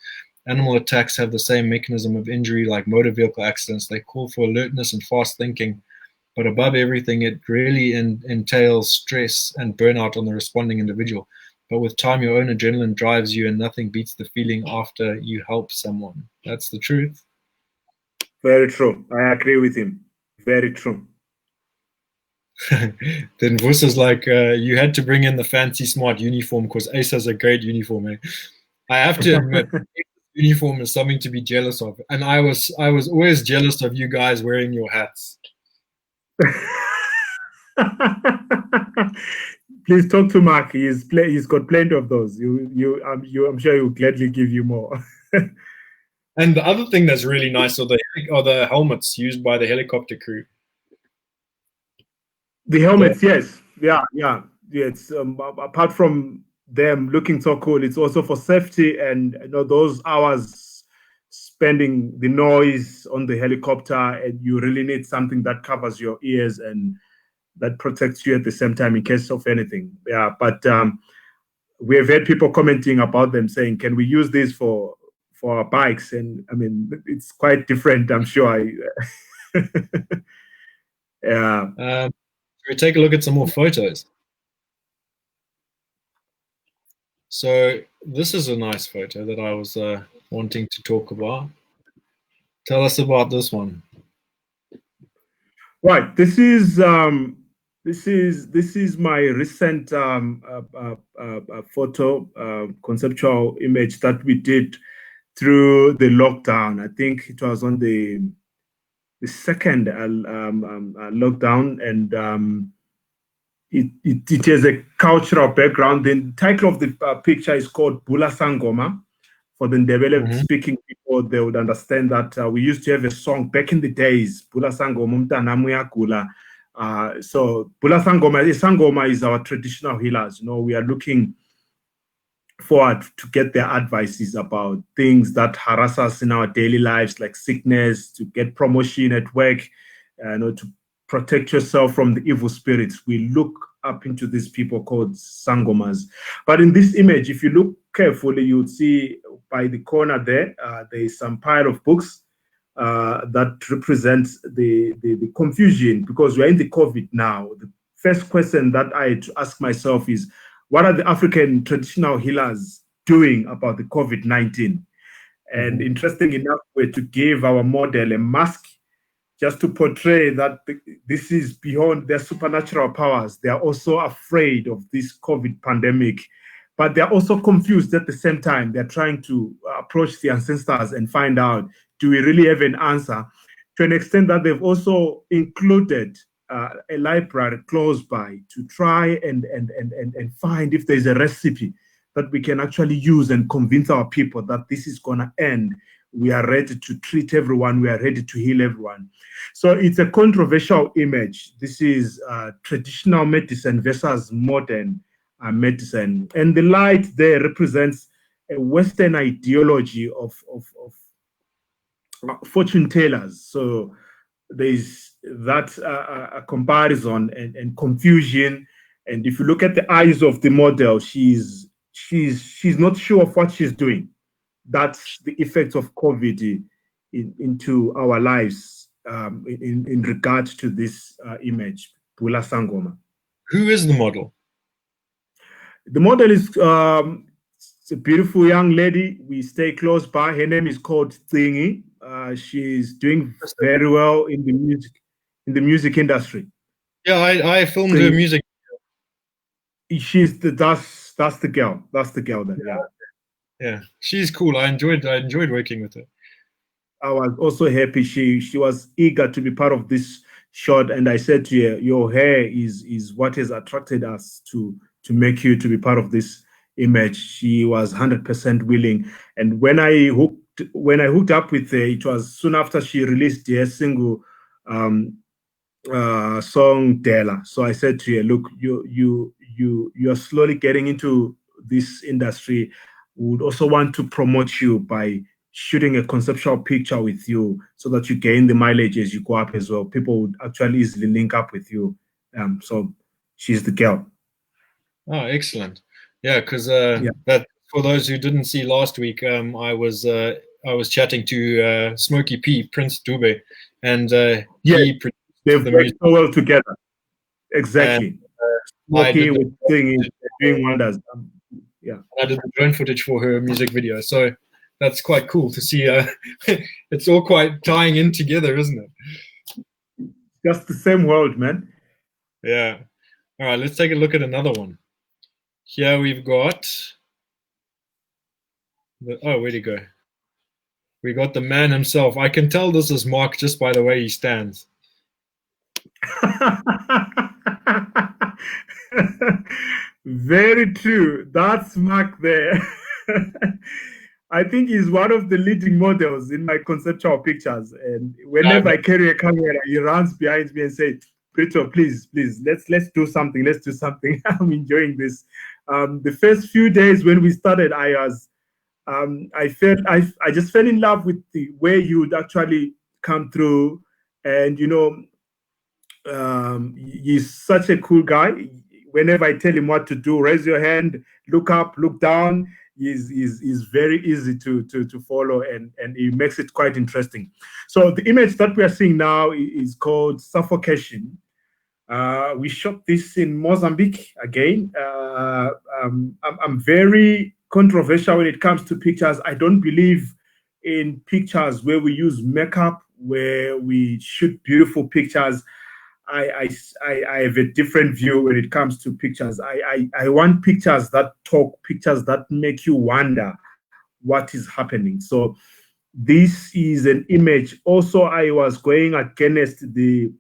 Animal attacks have the same mechanism of injury like motor vehicle accidents. They call for alertness and fast thinking, but above everything, it really entails stress and burnout on the responding individual. But with time, your own adrenaline drives you, and nothing beats the feeling after you help someone. That's the truth. Very true. I agree with him. Very true. Then Vus is like, you had to bring in the fancy smart uniform because Ace has a great uniform. Eh? I have to admit, uniform is something to be jealous of, and I was always jealous of you guys wearing your hats. Please talk to Mark. He's got plenty of those. I'm sure he will gladly give you more. And the other thing that's really nice are the helmets used by the helicopter crew. The helmets, yes, yeah. It's apart from them looking so cool, it's also for safety, and those hours spending the noise on the helicopter, and you really need something that covers your ears and that protects you at the same time in case of anything. Yeah, but we have had people commenting about them saying, "Can we use this for our bikes?" And I mean, it's quite different, I'm sure. Yeah. We'll take a look at some more photos. So this is a nice photo that I was wanting to talk about. Tell us about this one. Right. This is my recent photo conceptual image that we did through the lockdown. I think it was on the second lockdown, and it has a cultural background. The title of the picture is called Bula Sangoma. For the Ndebele speaking people, they would understand that we used to have a song back in the days, Bula Sangoma Mtanamuya Kula. So Bula Sangoma is our traditional healers. We are looking forward to get their advices about things that harass us in our daily lives, like sickness, to get promotion at work, to protect yourself from the evil spirits. We look up into these people called Sangomas. But in this image, if you look carefully, you'll see by the corner there, there is some pile of books that represents the confusion, because we're in the COVID now. The first question that I had to ask myself is, what are the African traditional healers doing about the COVID-19? And interesting enough, we're to give our model a mask just to portray that this is beyond their supernatural powers. They are also afraid of this COVID pandemic, but they're also confused at the same time. They're trying to approach the ancestors and find out, do we really have an answer? To an extent that they've also included a library close by to try and find if there's a recipe that we can actually use and convince our people that this is going to end. We are ready to treat everyone. We are ready to heal everyone. So it's a controversial image. This is traditional medicine versus modern medicine. And the light there represents a Western ideology of fortune tellers. So there's that comparison and confusion. And if you look at the eyes of the model, she's not sure of what she's doing. That's the effect of COVID into our lives in regards to this image, Bula Sangoma. Who is the model? The model is a beautiful young lady. We stay close by. Her name is called Thingy. She's doing very well in the music industry. Yeah, I filmed her music. She's that's the girl. That's the girl then. Yeah. Yeah, she's cool. I enjoyed working with her. I was also happy. She was eager to be part of this shot, and I said to her, "Your hair is what has attracted us to make you to be part of this image." She was 100% willing, and when I hooked up with her, it was soon after she released her single song Dela. So I said to her, "Look, you are slowly getting into this industry. We would also want to promote you by shooting a conceptual picture with you so that you gain the mileage as you go up as well. People would actually easily link up with you. So she's the girl. Oh, excellent. Yeah, because that for those who didn't see last week, I was chatting to Smokey P, Prince Dube, and he produced they've the worked music. so well together. Exactly. And, Smokey with doing wonders. I did the drone footage for her music video, so that's quite cool to see. It's all quite tying in together, isn't it? Just the same world, man. Yeah. All right, let's take a look at another one. Here we've got where'd he go? We got the man himself. I can tell this is Mark just by the way he stands. Very true. That's Mark there. I think he's one of the leading models in my conceptual pictures. And whenever I carry a camera, he runs behind me and says, Brito, please, let's do something. Let's do something. I'm enjoying this. The first few days when we started, I just fell in love with the way you would actually come through. And, he's such a cool guy. Whenever I tell him what to do, raise your hand, look up, look down, is very easy to follow, and he makes it quite interesting. So the image that we are seeing now is called Suffocation. We shot this in Mozambique again. I'm very controversial when it comes to pictures. I don't believe in pictures where we use makeup, where we shoot beautiful pictures. I have a different view when it comes to pictures. I want pictures that talk, pictures that make you wonder what is happening. So this is an image. Also, I was going against the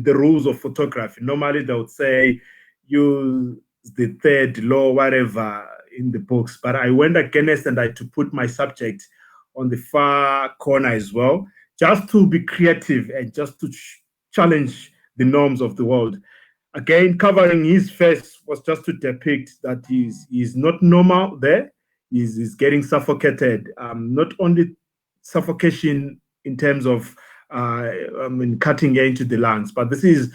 rules of photography. Normally, they would say use the third law, whatever, in the books. But I went against, and I had to put my subject on the far corner as well, just to be creative and just to challenge the norms of the world. Again, covering his face was just to depict that he's not normal there. He's getting suffocated. Not only suffocation in terms of cutting air into the lungs, but this is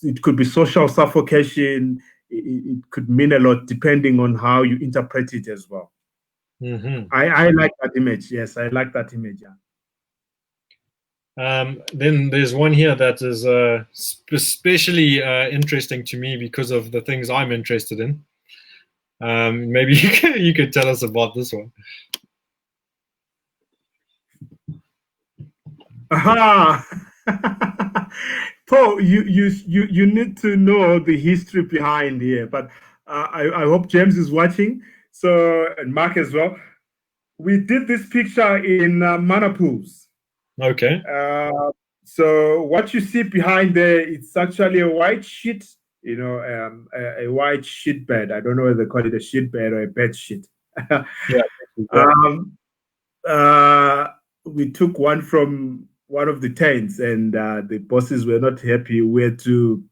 it could be social suffocation. It could mean a lot depending on how you interpret it as well. Mm-hmm. I like that image. Yes, I like that image. Yeah. Then there's one here that is especially interesting to me because of the things I'm interested in. Maybe you could tell us about this one. Aha! Paul, you need to know the history behind here, but I hope James is watching. So, and Mark as well. We did this picture in Manapools. Okay. So what you see behind there, it's actually a white sheet, a white sheet bed. I don't know whether they call it a sheet bed or a bed sheet. Yeah. We took one from one of the tents, and the bosses were not happy. We had to,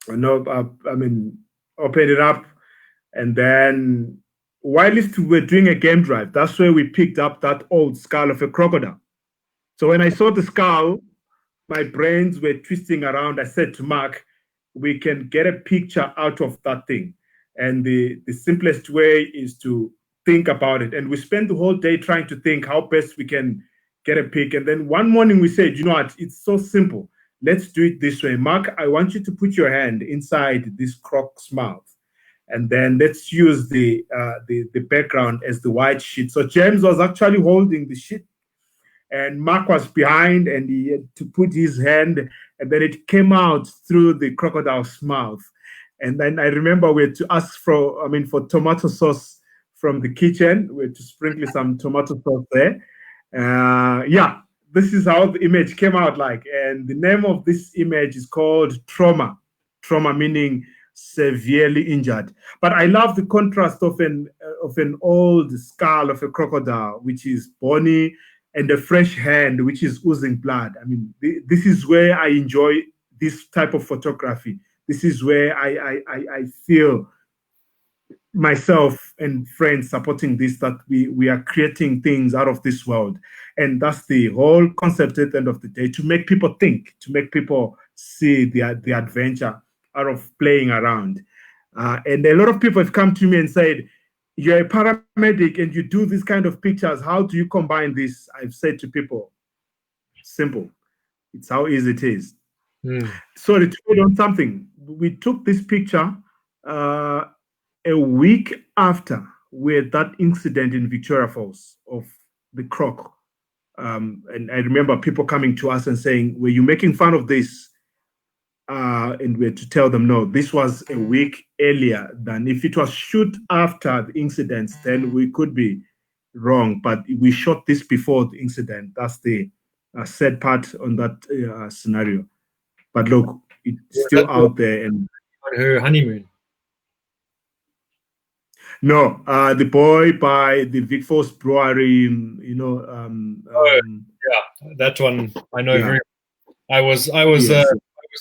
open it up, and then whilst we were doing a game drive, that's where we picked up that old skull of a crocodile. So when I saw the skull, my brains were twisting around. I said to Mark, we can get a picture out of that thing. And the simplest way is to think about it. And we spent the whole day trying to think how best we can get a pic. And then one morning we said, you know what, it's so simple. Let's do it this way. Mark, I want you to put your hand inside this croc's mouth. And then let's use the background as the white sheet. So James was actually holding the sheet, and Mark was behind, and he had to put his hand, and then it came out through the crocodile's mouth. And then I remember we had to ask for tomato sauce from the kitchen. We had to sprinkle some tomato sauce there. This is how the image came out like. And the name of this image is called Trauma. Trauma meaning severely injured. But I love the contrast of an old skull of a crocodile, which is bony, and a fresh hand, which is oozing blood. I mean, this is where I enjoy this type of photography. This is where I feel myself and friends supporting this, that we are creating things out of this world. And that's the whole concept at the end of the day, to make people think, to make people see the adventure out of playing around. And a lot of people have come to me and said, you're a paramedic and you do these kind of pictures. How do you combine this? I've said to people, simple. It's how easy it is. Sorry, to add on something, we took this picture a week after we had that incident in Victoria Falls of the croc. And I remember people coming to us and saying, were you making fun of this? And we had to tell them, no, this was a week earlier than if it was shoot after the incident, then we could be wrong. But we shot this before the incident. That's the sad part on that scenario. But look, it's still out there. And on her honeymoon. No, the boy by the Vic Falls brewery, you know. Yeah, that one I know very. I was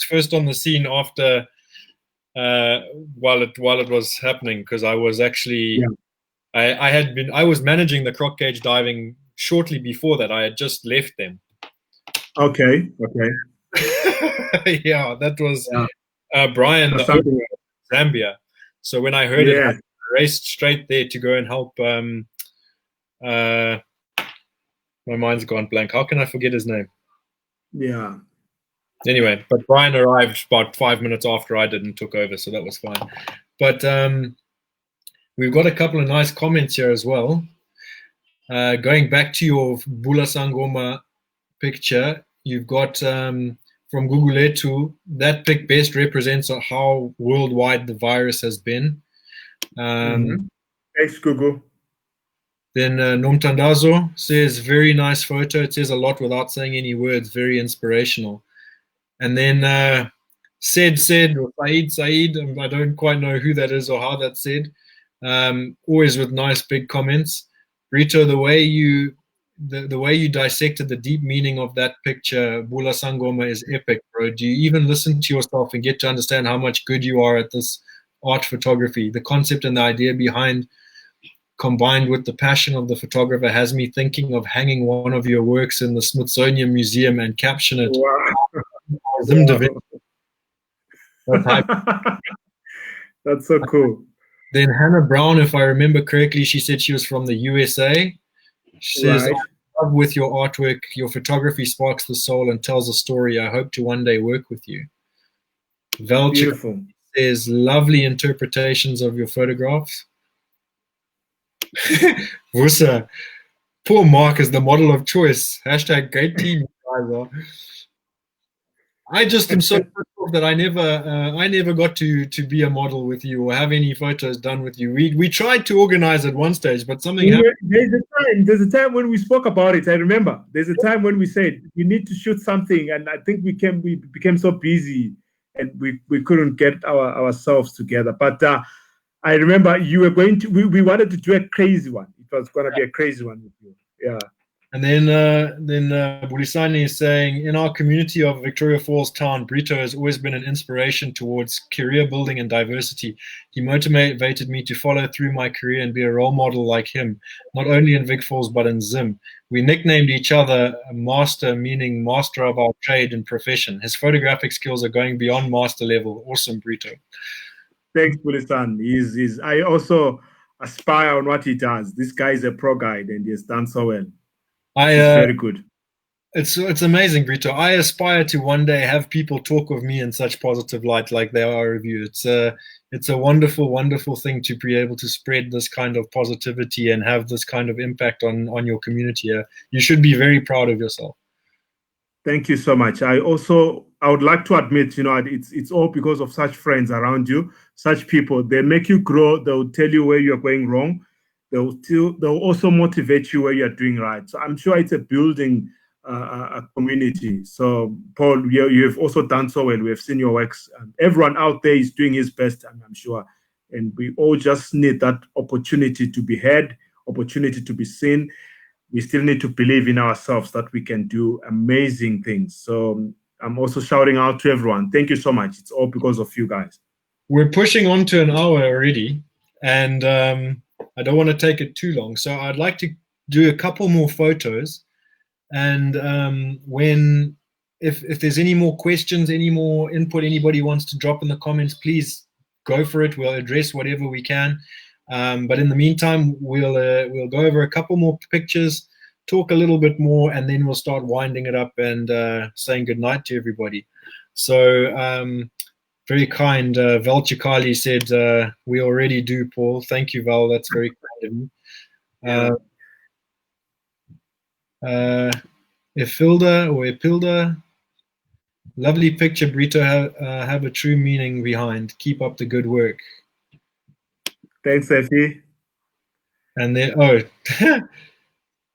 first on the scene after while it was happening, because I was actually I was managing the croc cage diving shortly before that. I had just left them. Okay. Yeah, that was Brian, the Zambia. So when I heard it, I raced straight there to go and help. My mind's gone blank. How can I forget his name? Yeah. Anyway, but Brian arrived about 5 minutes after I did and took over, so that was fine. But we've got a couple of nice comments here as well. Going back to your Bula Sangoma picture, you've got from Guguletu, that pic best represents how worldwide the virus has been. Thanks, Gugu. Then Nomtandazo says, very nice photo. It says a lot without saying any words. Very inspirational. And then Said, or Said, I don't quite know who that is or how that's said. Always with nice big comments. Brito, the way you dissected the deep meaning of that picture, Bula Sangoma, is epic, bro. Do you even listen to yourself and get to understand how much good you are at this art photography? The concept and the idea behind, combined with the passion of the photographer, has me thinking of hanging one of your works in the Smithsonian Museum and caption it. Wow. That's so cool. Then Hannah Brown, if I remember correctly, she said she was from the USA. She says, I love with your artwork, your photography sparks the soul and tells a story. I hope to one day work with you. Velchik says, lovely interpretations of your photographs. Vusa, poor Mark is the model of choice. # great team, you guys are. I just am so grateful that I never got to be a model with you or have any photos done with you. We tried to organize at one stage, but something happened. There's a time when we spoke about it. I remember. There's a time when we said we need to shoot something, and I think we became so busy and we couldn't get ourselves together. But I remember you were going to. We wanted to do a crazy one. It was going to be a crazy one with you. Yeah. And then Bulisani is saying, in our community of Victoria Falls town, Brito has always been an inspiration towards career building and diversity. He motivated me to follow through my career and be a role model like him, not only in Vic Falls, but in Zim. We nicknamed each other Master, meaning master of our trade and profession. His photographic skills are going beyond master level. Awesome, Brito. Thanks, Bulisan. I also aspire on what he does. This guy is a pro guide and he has done so well. It's very good. It's amazing, Brito. I aspire to one day have people talk of me in such positive light like they are of you. It's a wonderful, wonderful thing to be able to spread this kind of positivity and have this kind of impact on your community. You should be very proud of yourself. Thank you so much. I would like to admit, it's all because of such friends around you, such people. They make you grow. They'll tell you where you're going wrong. They'll also motivate you where you're doing right. So I'm sure it's a building a community. So Paul, you have also done so well. We have seen your works. Everyone out there is doing his best, I'm sure. And we all just need that opportunity to be heard, opportunity to be seen. We still need to believe in ourselves that we can do amazing things. So I'm also shouting out to everyone. Thank you so much. It's all because of you guys. We're pushing on to an hour already. and I don't want to take it too long. So I'd like to do a couple more photos, and if there's any more questions, any more input anybody wants to drop in the comments, please go for it. We'll address whatever we can. But in the meantime, we'll go over a couple more pictures, talk a little bit more, and then we'll start winding it up and saying goodnight to everybody. So very kind. Val Chikali said, we already do, Paul. Thank you, Val. That's very kind of you. Epilda, lovely picture, Brito. Have a true meaning behind. Keep up the good work. Thanks, Effie. And then,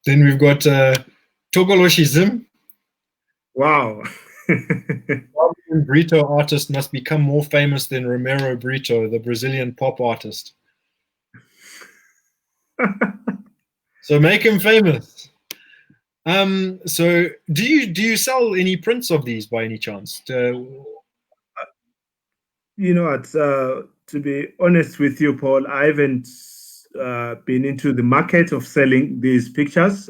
then we've got Togoloshi Zim. Wow. Brito artist must become more famous than Romero Brito, the Brazilian pop artist. So make him famous. So do you sell any prints of these by any chance? You know what? To be honest with you, Paul, I haven't been into the market of selling these pictures.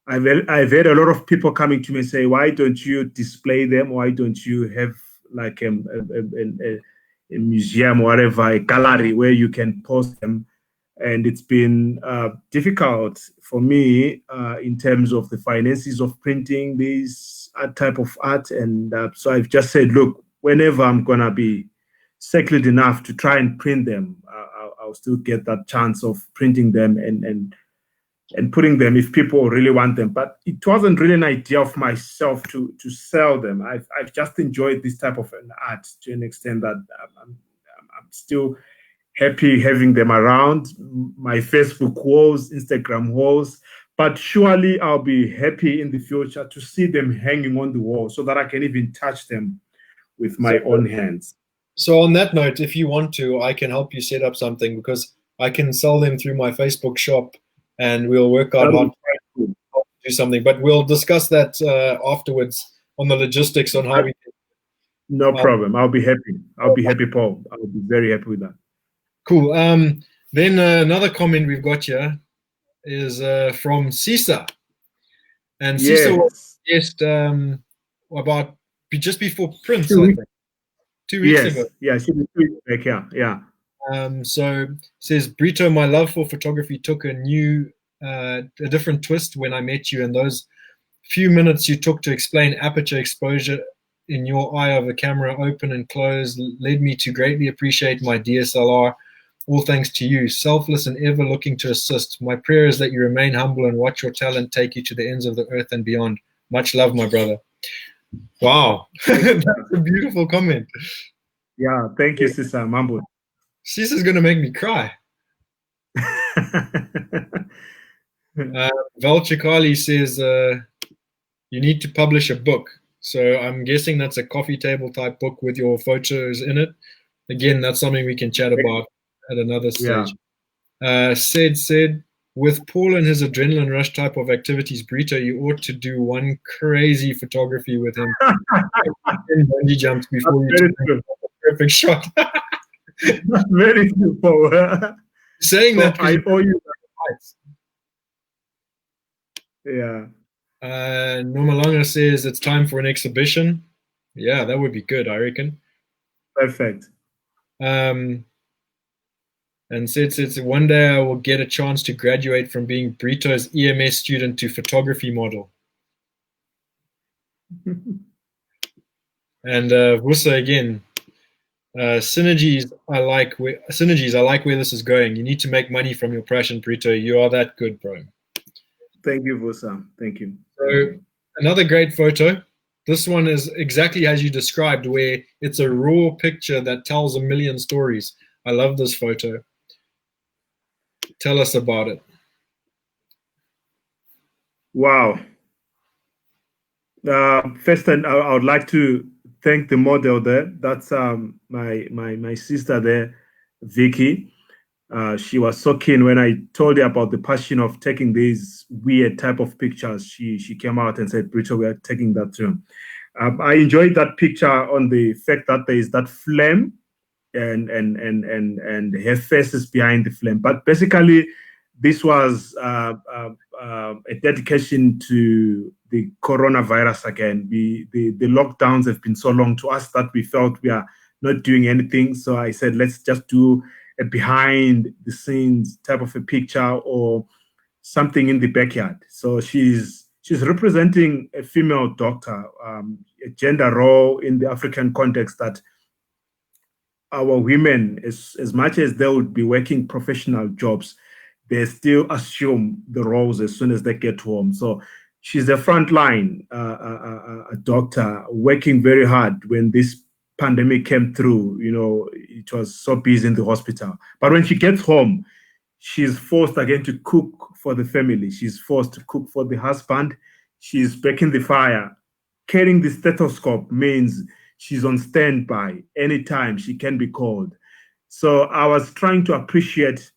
I've had a lot of people coming to me and say, why don't you display them? Why don't you have like a museum or whatever, a gallery where you can post them? And it's been difficult for me in terms of the finances of printing this type of art. And so I've just said, look, whenever I'm going to be settled enough to try and print them, I'll still get that chance of printing them and putting them if people really want them. But it wasn't really an idea of myself to sell them. I've just enjoyed this type of an art to an extent that I'm still happy having them around my Facebook walls, Instagram walls. But surely I'll be happy in the future to see them hanging on the wall so that I can even touch them with my own hands. So on that note, if you want to, I can help you set up something, because I can sell them through my Facebook shop, and we'll work out how to do something. But we'll discuss that afterwards on the logistics on how we can. No problem. I'll be happy. I'll be happy, Paul. I'll be very happy with that. Cool. Then another comment we've got here is from Sisa. And Sisa was guest about just before Prince, 2 weeks. 2 weeks ago. Yeah, she was 2 weeks back, yeah. So says, Brito, my love for photography took a different twist when I met you, and those few minutes you took to explain aperture exposure in your eye of a camera open and closed led me to greatly appreciate my DSLR. All thanks to you, selfless and ever looking to assist. My prayer is that you remain humble and watch your talent take you to the ends of the earth and beyond. Much love, my brother. Wow. That's a beautiful comment. Yeah, thank you, Sister Mambo. Sisa's going to make me cry. Val Chikali says you need to publish a book. So I'm guessing that's a coffee table type book with your photos in it. Again, that's something we can chat about at another stage. Yeah. Said, with Paul and his adrenaline rush type of activities, Brito, you ought to do one crazy photography with him. 10 bungee jumps before you take a perfect shot. Very true, Paul. Saying so that I owe you. Yeah. Nomalanga says it's time for an exhibition. Yeah, that would be good, I reckon. Perfect. And said one day I will get a chance to graduate from being Brito's EMS student to photography model. And Vusa again, synergies. I like where this is going. You need to make money from your passion, Brito. You are that good, bro. Thank you, Vusa. Thank you. So another great photo. This one is exactly as you described, where it's a raw picture that tells a million stories. I love this photo. Tell us about it. Wow. First, I would like to thank the model there. That's my sister there, Vicky. She was so keen when I told her about the passion of taking these weird type of pictures. She came out and said, Brito, we are taking that too. I enjoyed that picture on the fact that there is that flame and her face is behind the flame. But basically, this was a dedication to the coronavirus again. The lockdowns have been so long to us that we felt we are not doing anything. So I said, let's just do a behind the scenes type of a picture or something in the backyard. So she's representing a female doctor, a gender role in the African context that our women, as much as they would be working professional jobs, they still assume the roles as soon as they get home. So she's a frontline a doctor working very hard when this pandemic came through. You know, it was so busy in the hospital. But when she gets home, she's forced again to cook for the family. She's forced to cook for the husband. She's baking the fire. Carrying the stethoscope means she's on standby anytime she can be called. So I was trying to appreciate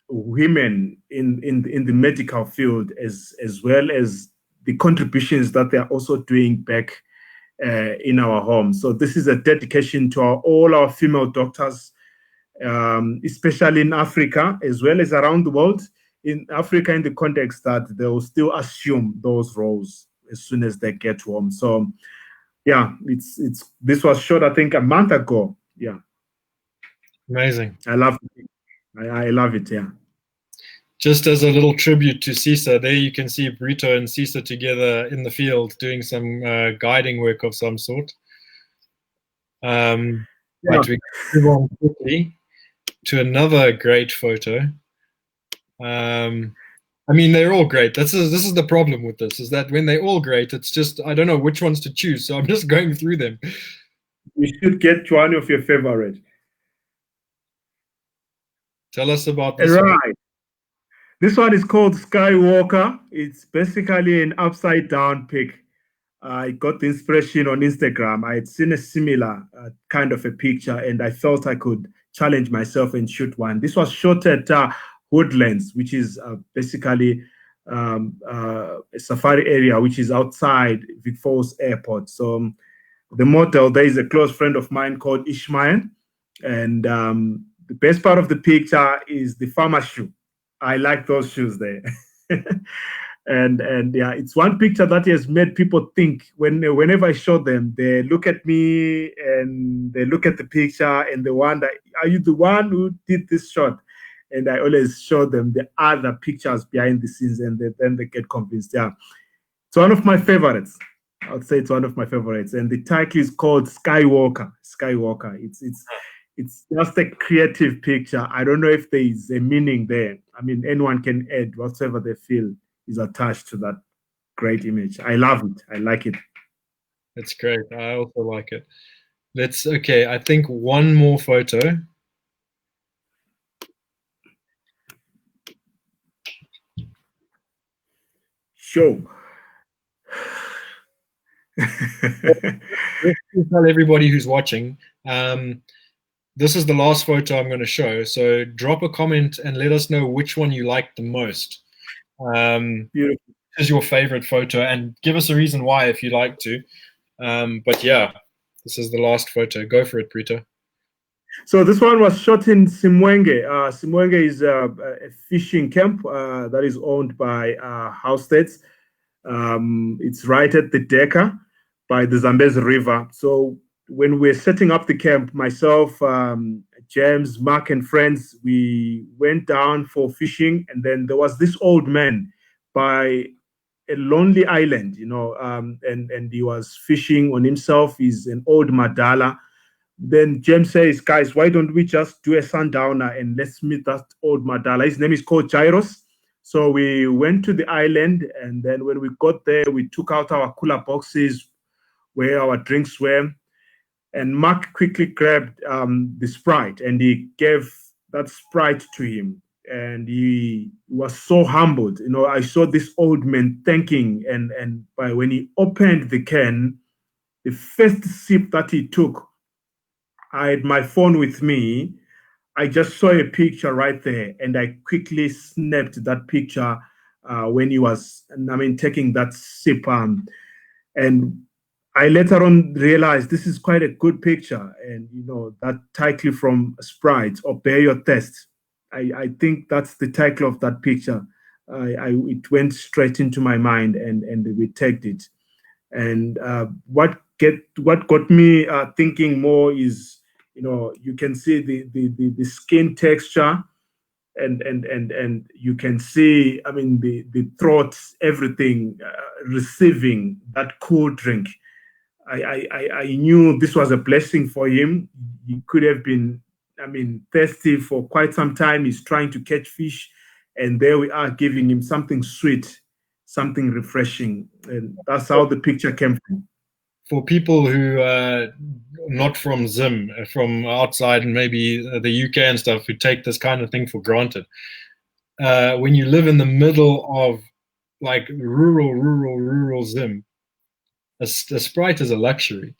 women in the medical field as well as the contributions that they are also doing back in our home. So this is a dedication to all our female doctors, especially in Africa as well as around the world. In Africa, in the context that they will still assume those roles as soon as they get home. So yeah, it's this was shot I think a month ago. Yeah, Amazing. I love it. I love it. Yeah. Just as a little tribute to Cisa, there you can see Brito and Cisa together in the field doing some guiding work of some sort. Right, we move on quickly to another great photo. I mean, they're all great. This is the problem with this, is that when they're all great, it's just, I don't know which ones to choose. So I'm just going through them. You should get one of your favorite. Tell us about this right. one. This one is called Skywalker. It's basically an upside down pic. I got the inspiration on Instagram. I had seen a similar kind of a picture, and I felt I could challenge myself and shoot one. This was shot at Woodlands, which is basically a safari area, which is outside Vic Falls Airport. So the model, there is a close friend of mine called Ishmael, and the best part of the picture is the farmer shoe. I like those shoes there. and yeah, it's one picture that has made people think whenever I show them, they look at me and they look at the picture and they wonder, are you the one who did this shot? And I always show them the other pictures behind the scenes, and then they get convinced. Yeah, it's one of my favorites. I would say it's one of my favorites, and the title is called Skywalker. Skywalker. It's just a creative picture. I don't know if there is a meaning there. I mean, anyone can add whatever they feel is attached to that great image. I love it. I like it. It's great. I also like it. Okay, I think one more photo. Sure. Tell everybody who's watching, this is the last photo I'm going to show. So drop a comment and let us know which one you liked the most. Is your favorite photo, and give us a reason why if you like to. But yeah, this is the last photo. Go for it, Brito. So this one was shot in Simwenge. Simwenge is a fishing camp that is owned by Housesteads. It's right at the Deka by the Zambezi River. So when we're setting up the camp, myself, James, Mark, and friends, we went down for fishing, and then there was this old man by a lonely island, you know, and he was fishing on himself. He's an old Madala. Then James says, guys, why don't we just do a sundowner and let's meet that old Madala? His name is called Jairus. So we went to the island, and then when we got there, we took out our cooler boxes where our drinks were. And Mark quickly grabbed the Sprite, and he gave that Sprite to him. And he was so humbled. You know, I saw this old man thanking, and by when he opened the can, the first sip that he took, I had my phone with me. I just saw a picture right there, and I quickly snapped that picture when he was, taking that sip. And I later on realized this is quite a good picture, and that title from Sprite, Obey Your Test. I think that's the title of that picture. It went straight into my mind, and we tagged it. And what got me thinking more is, you can see the skin texture, and you can see, I mean, the throat, everything, receiving that cool drink. I knew this was a blessing for him. He could have been, I mean, thirsty for quite some time. He's trying to catch fish, and there we are giving him something sweet, something refreshing, and that's how the picture came from. For people who are not from Zim, from outside and maybe the UK and stuff, who take this kind of thing for granted, when you live in the middle of like rural Zim, a Sprite is a luxury.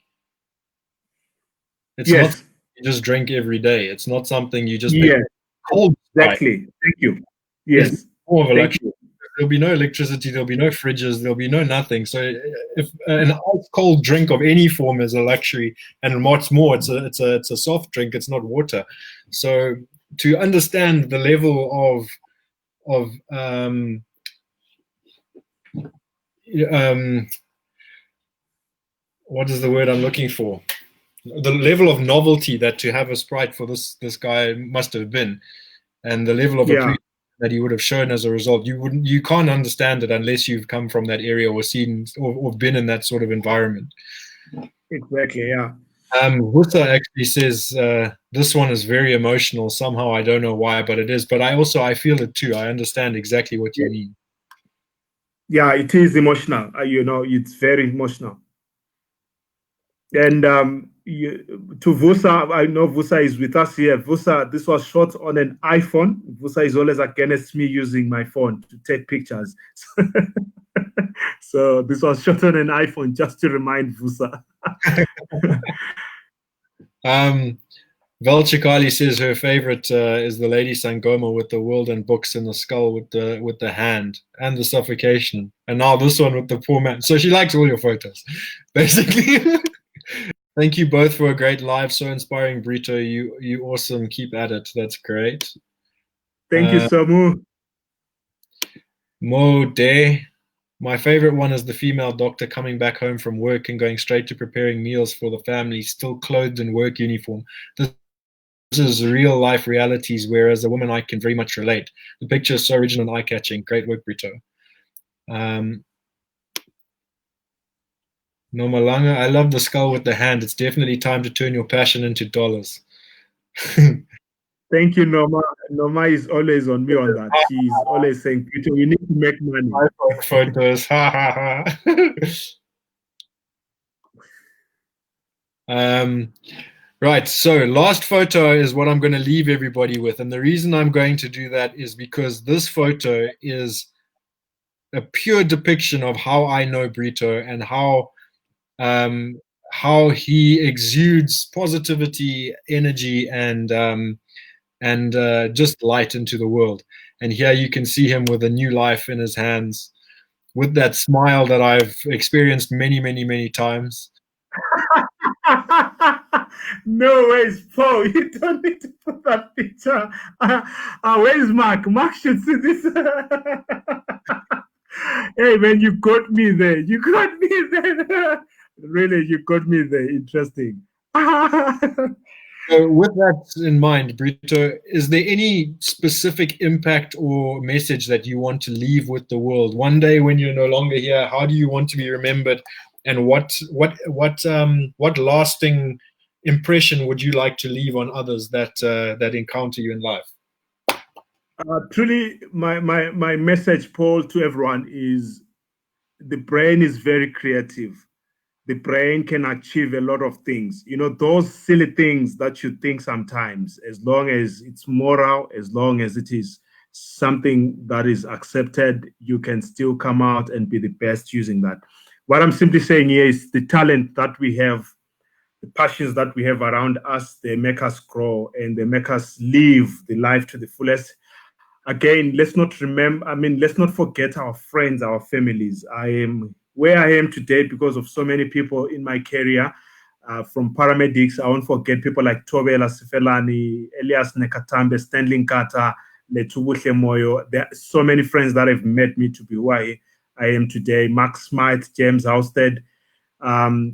It's Yes. not you just drink every day. It's not something you just Yes, cold. exactly. Thank you. Yes. It's more of a Thank luxury. you. There'll be no electricity. There'll be no fridges. There'll be no nothing. So if an ice cold drink of any form is a luxury, and what's more, it's a soft drink. It's not water. So to understand the level of what is the word I'm looking for? The level of novelty that to have a Sprite for this guy must have been, and the level of appreciation that he would have shown as a result. You can't understand it unless you've come from that area or seen or been in that sort of environment. Exactly, yeah. Husa actually says this one is very emotional. Somehow I don't know why, but it is. But I feel it too. I understand exactly what you mean. Yeah, it is emotional. It's very emotional. And to Vusa, I know Vusa is with us here. Vusa, this was shot on an iPhone. Vusa is always against me using my phone to take pictures. So this was shot on an iPhone, just to remind Vusa. Val Chikali says her favorite is the Lady Sangoma with the world and books in the skull with the hand and the suffocation. And now this one with the poor man. So she likes all your photos, basically. Thank you both for a great live. So inspiring, Brito. You awesome. Keep at it. That's great. Thank you, Samu. Mo Day. My favorite one is the female doctor coming back home from work and going straight to preparing meals for the family, still clothed in work uniform. This is real life realities, whereas a woman I can very much relate. The picture is so original and eye-catching. Great work, Brito. Nomalanga, I love the skull with the hand. It's definitely time to turn your passion into dollars. Thank you, Norma. Norma is always on me on that. She's always saying, Peter, you need to make money. Photos. Right, so last photo is what I'm going to leave everybody with. And the reason I'm going to do that is because this photo is a pure depiction of how I know Brito and how he exudes positivity, energy, and just light into the world. And here you can see him with a new life in his hands, with that smile that I've experienced many, many, many times. No ways, Paul. You don't need to put that picture. Where's Mark? Mark should see this. Hey, man, you got me there. You got me there. Really, you got me there. Interesting. So with that in mind, Brito, is there any specific impact or message that you want to leave with the world? One day when you're no longer here, how do you want to be remembered? And what lasting impression would you like to leave on others that encounter you in life? Truly, my message, Paul, to everyone is the brain is very creative. The brain can achieve a lot of things. Those silly things that you think sometimes, as long as it's moral, as long as it is something that is accepted, you can still come out and be the best using that. What I'm simply saying here is the talent that we have, the passions that we have around us, they make us grow and they make us live the life to the fullest. Again, let's not forget our friends, our families. I am where I am today because of so many people in my career. From paramedics, I won't forget people like Tobela Sifelani, Elias Nekatambe, Stanley Nkata, Letubuhle Moyo. There are so many friends that have met me to be who I am today. Mark Smythe, James Housted.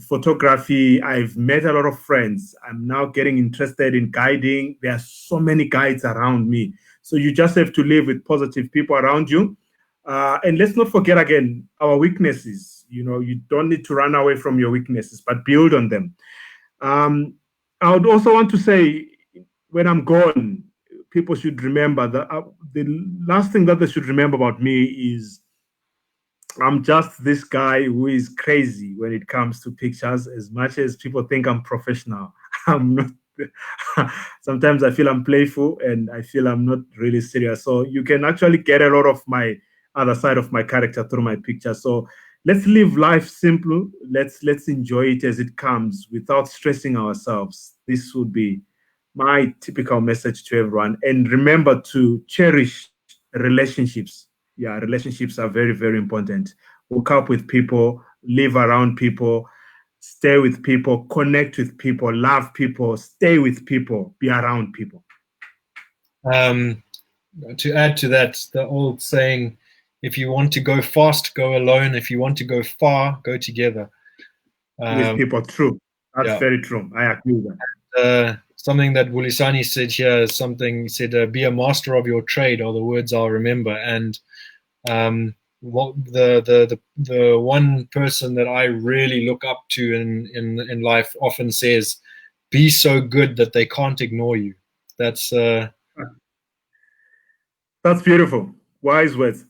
Photography, I've met a lot of friends. I'm now getting interested in guiding. There are so many guides around me. So you just have to live with positive people around you. And let's not forget, again, our weaknesses. You don't need to run away from your weaknesses, but build on them. I would also want to say, when I'm gone, people should remember that the last thing that they should remember about me is I'm just this guy who is crazy when it comes to pictures. As much as people think I'm professional, I'm not. Sometimes I feel I'm playful and I feel I'm not really serious. So you can actually get a lot of my other side of my character through my pictures. So let's live life simple. Let's enjoy it as it comes without stressing ourselves. This would be my typical message to everyone. And remember to cherish relationships. Yeah, relationships are very, very important. Hook up with people, live around people, stay with people, connect with people, love people, stay with people, be around people. To add to that, the old saying, if you want to go fast, go alone. If you want to go far, go together. With people, true. That's very true. I agree with that. Something that Wulisani said here is something, he said, be a master of your trade, are the words I'll remember. And what the one person that I really look up to in life often says, be so good that they can't ignore you. That's beautiful. Wise words.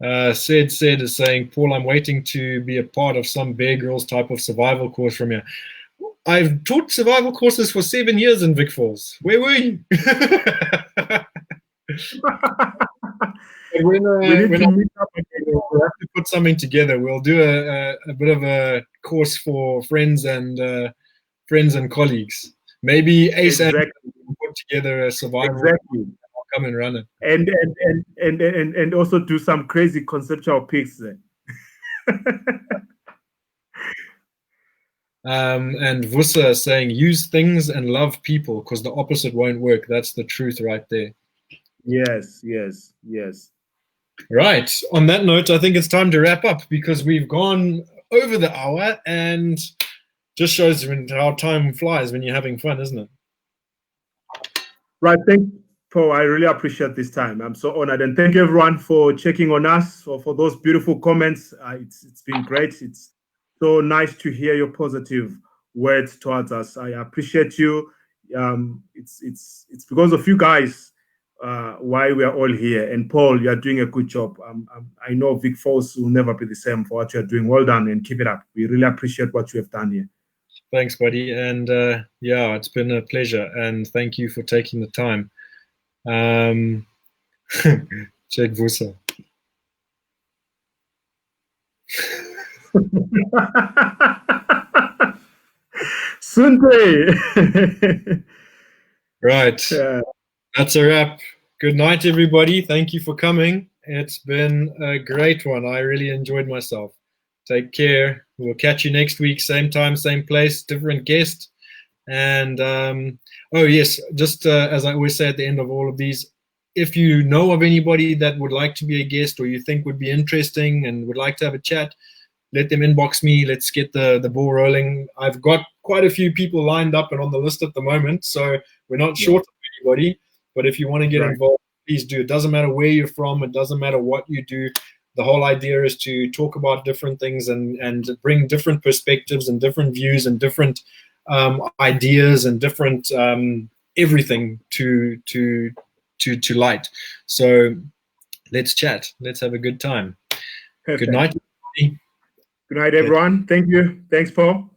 Said is saying, Paul, I'm waiting to be a part of some Bear Grylls type of survival course from here. I've taught survival courses for 7 years in Vic Falls. Where were you? We'll have to put something together. We'll do a bit of a course for friends and colleagues. Maybe Ace and put together a survival. Exactly. I'll come and run it. And also do some crazy conceptual pics there. And Vusa saying, use things and love people because the opposite won't work. That's the truth right there. Yes. Right. On that note, I think it's time to wrap up because we've gone over the hour and just shows how time flies when you're having fun, isn't it? Right. Thank you, Paul. I really appreciate this time. I'm so honored. And thank you, everyone, for checking on us, for those beautiful comments. It's been great. It's so nice to hear your positive words towards us. I appreciate you. It's because of you guys why we are all here. And Paul, you are doing a good job. I know Vic Falls will never be the same for what you are doing. Well done and keep it up. We really appreciate what you have done here. Thanks, buddy. And it's been a pleasure. And thank you for taking the time. Check Vusa. Suntwe. Right. That's a wrap. Good night, everybody. Thank you for coming. It's been a great one. I really enjoyed myself. Take care. We'll catch you next week. Same time, same place, different guest. And, just as I always say at the end of all of these, if you know of anybody that would like to be a guest or you think would be interesting and would like to have a chat, let them inbox me. Let's get the ball rolling. I've got quite a few people lined up and on the list at the moment, so we're not short of anybody. But if you want to get involved, please do. It doesn't matter where you're from. It doesn't matter what you do. The whole idea is to talk about different things and bring different perspectives and different views and different ideas and different everything to light. So let's chat. Let's have a good time. Perfect. Good night, everybody. Good night, everyone. Thank you. Thanks, Paul.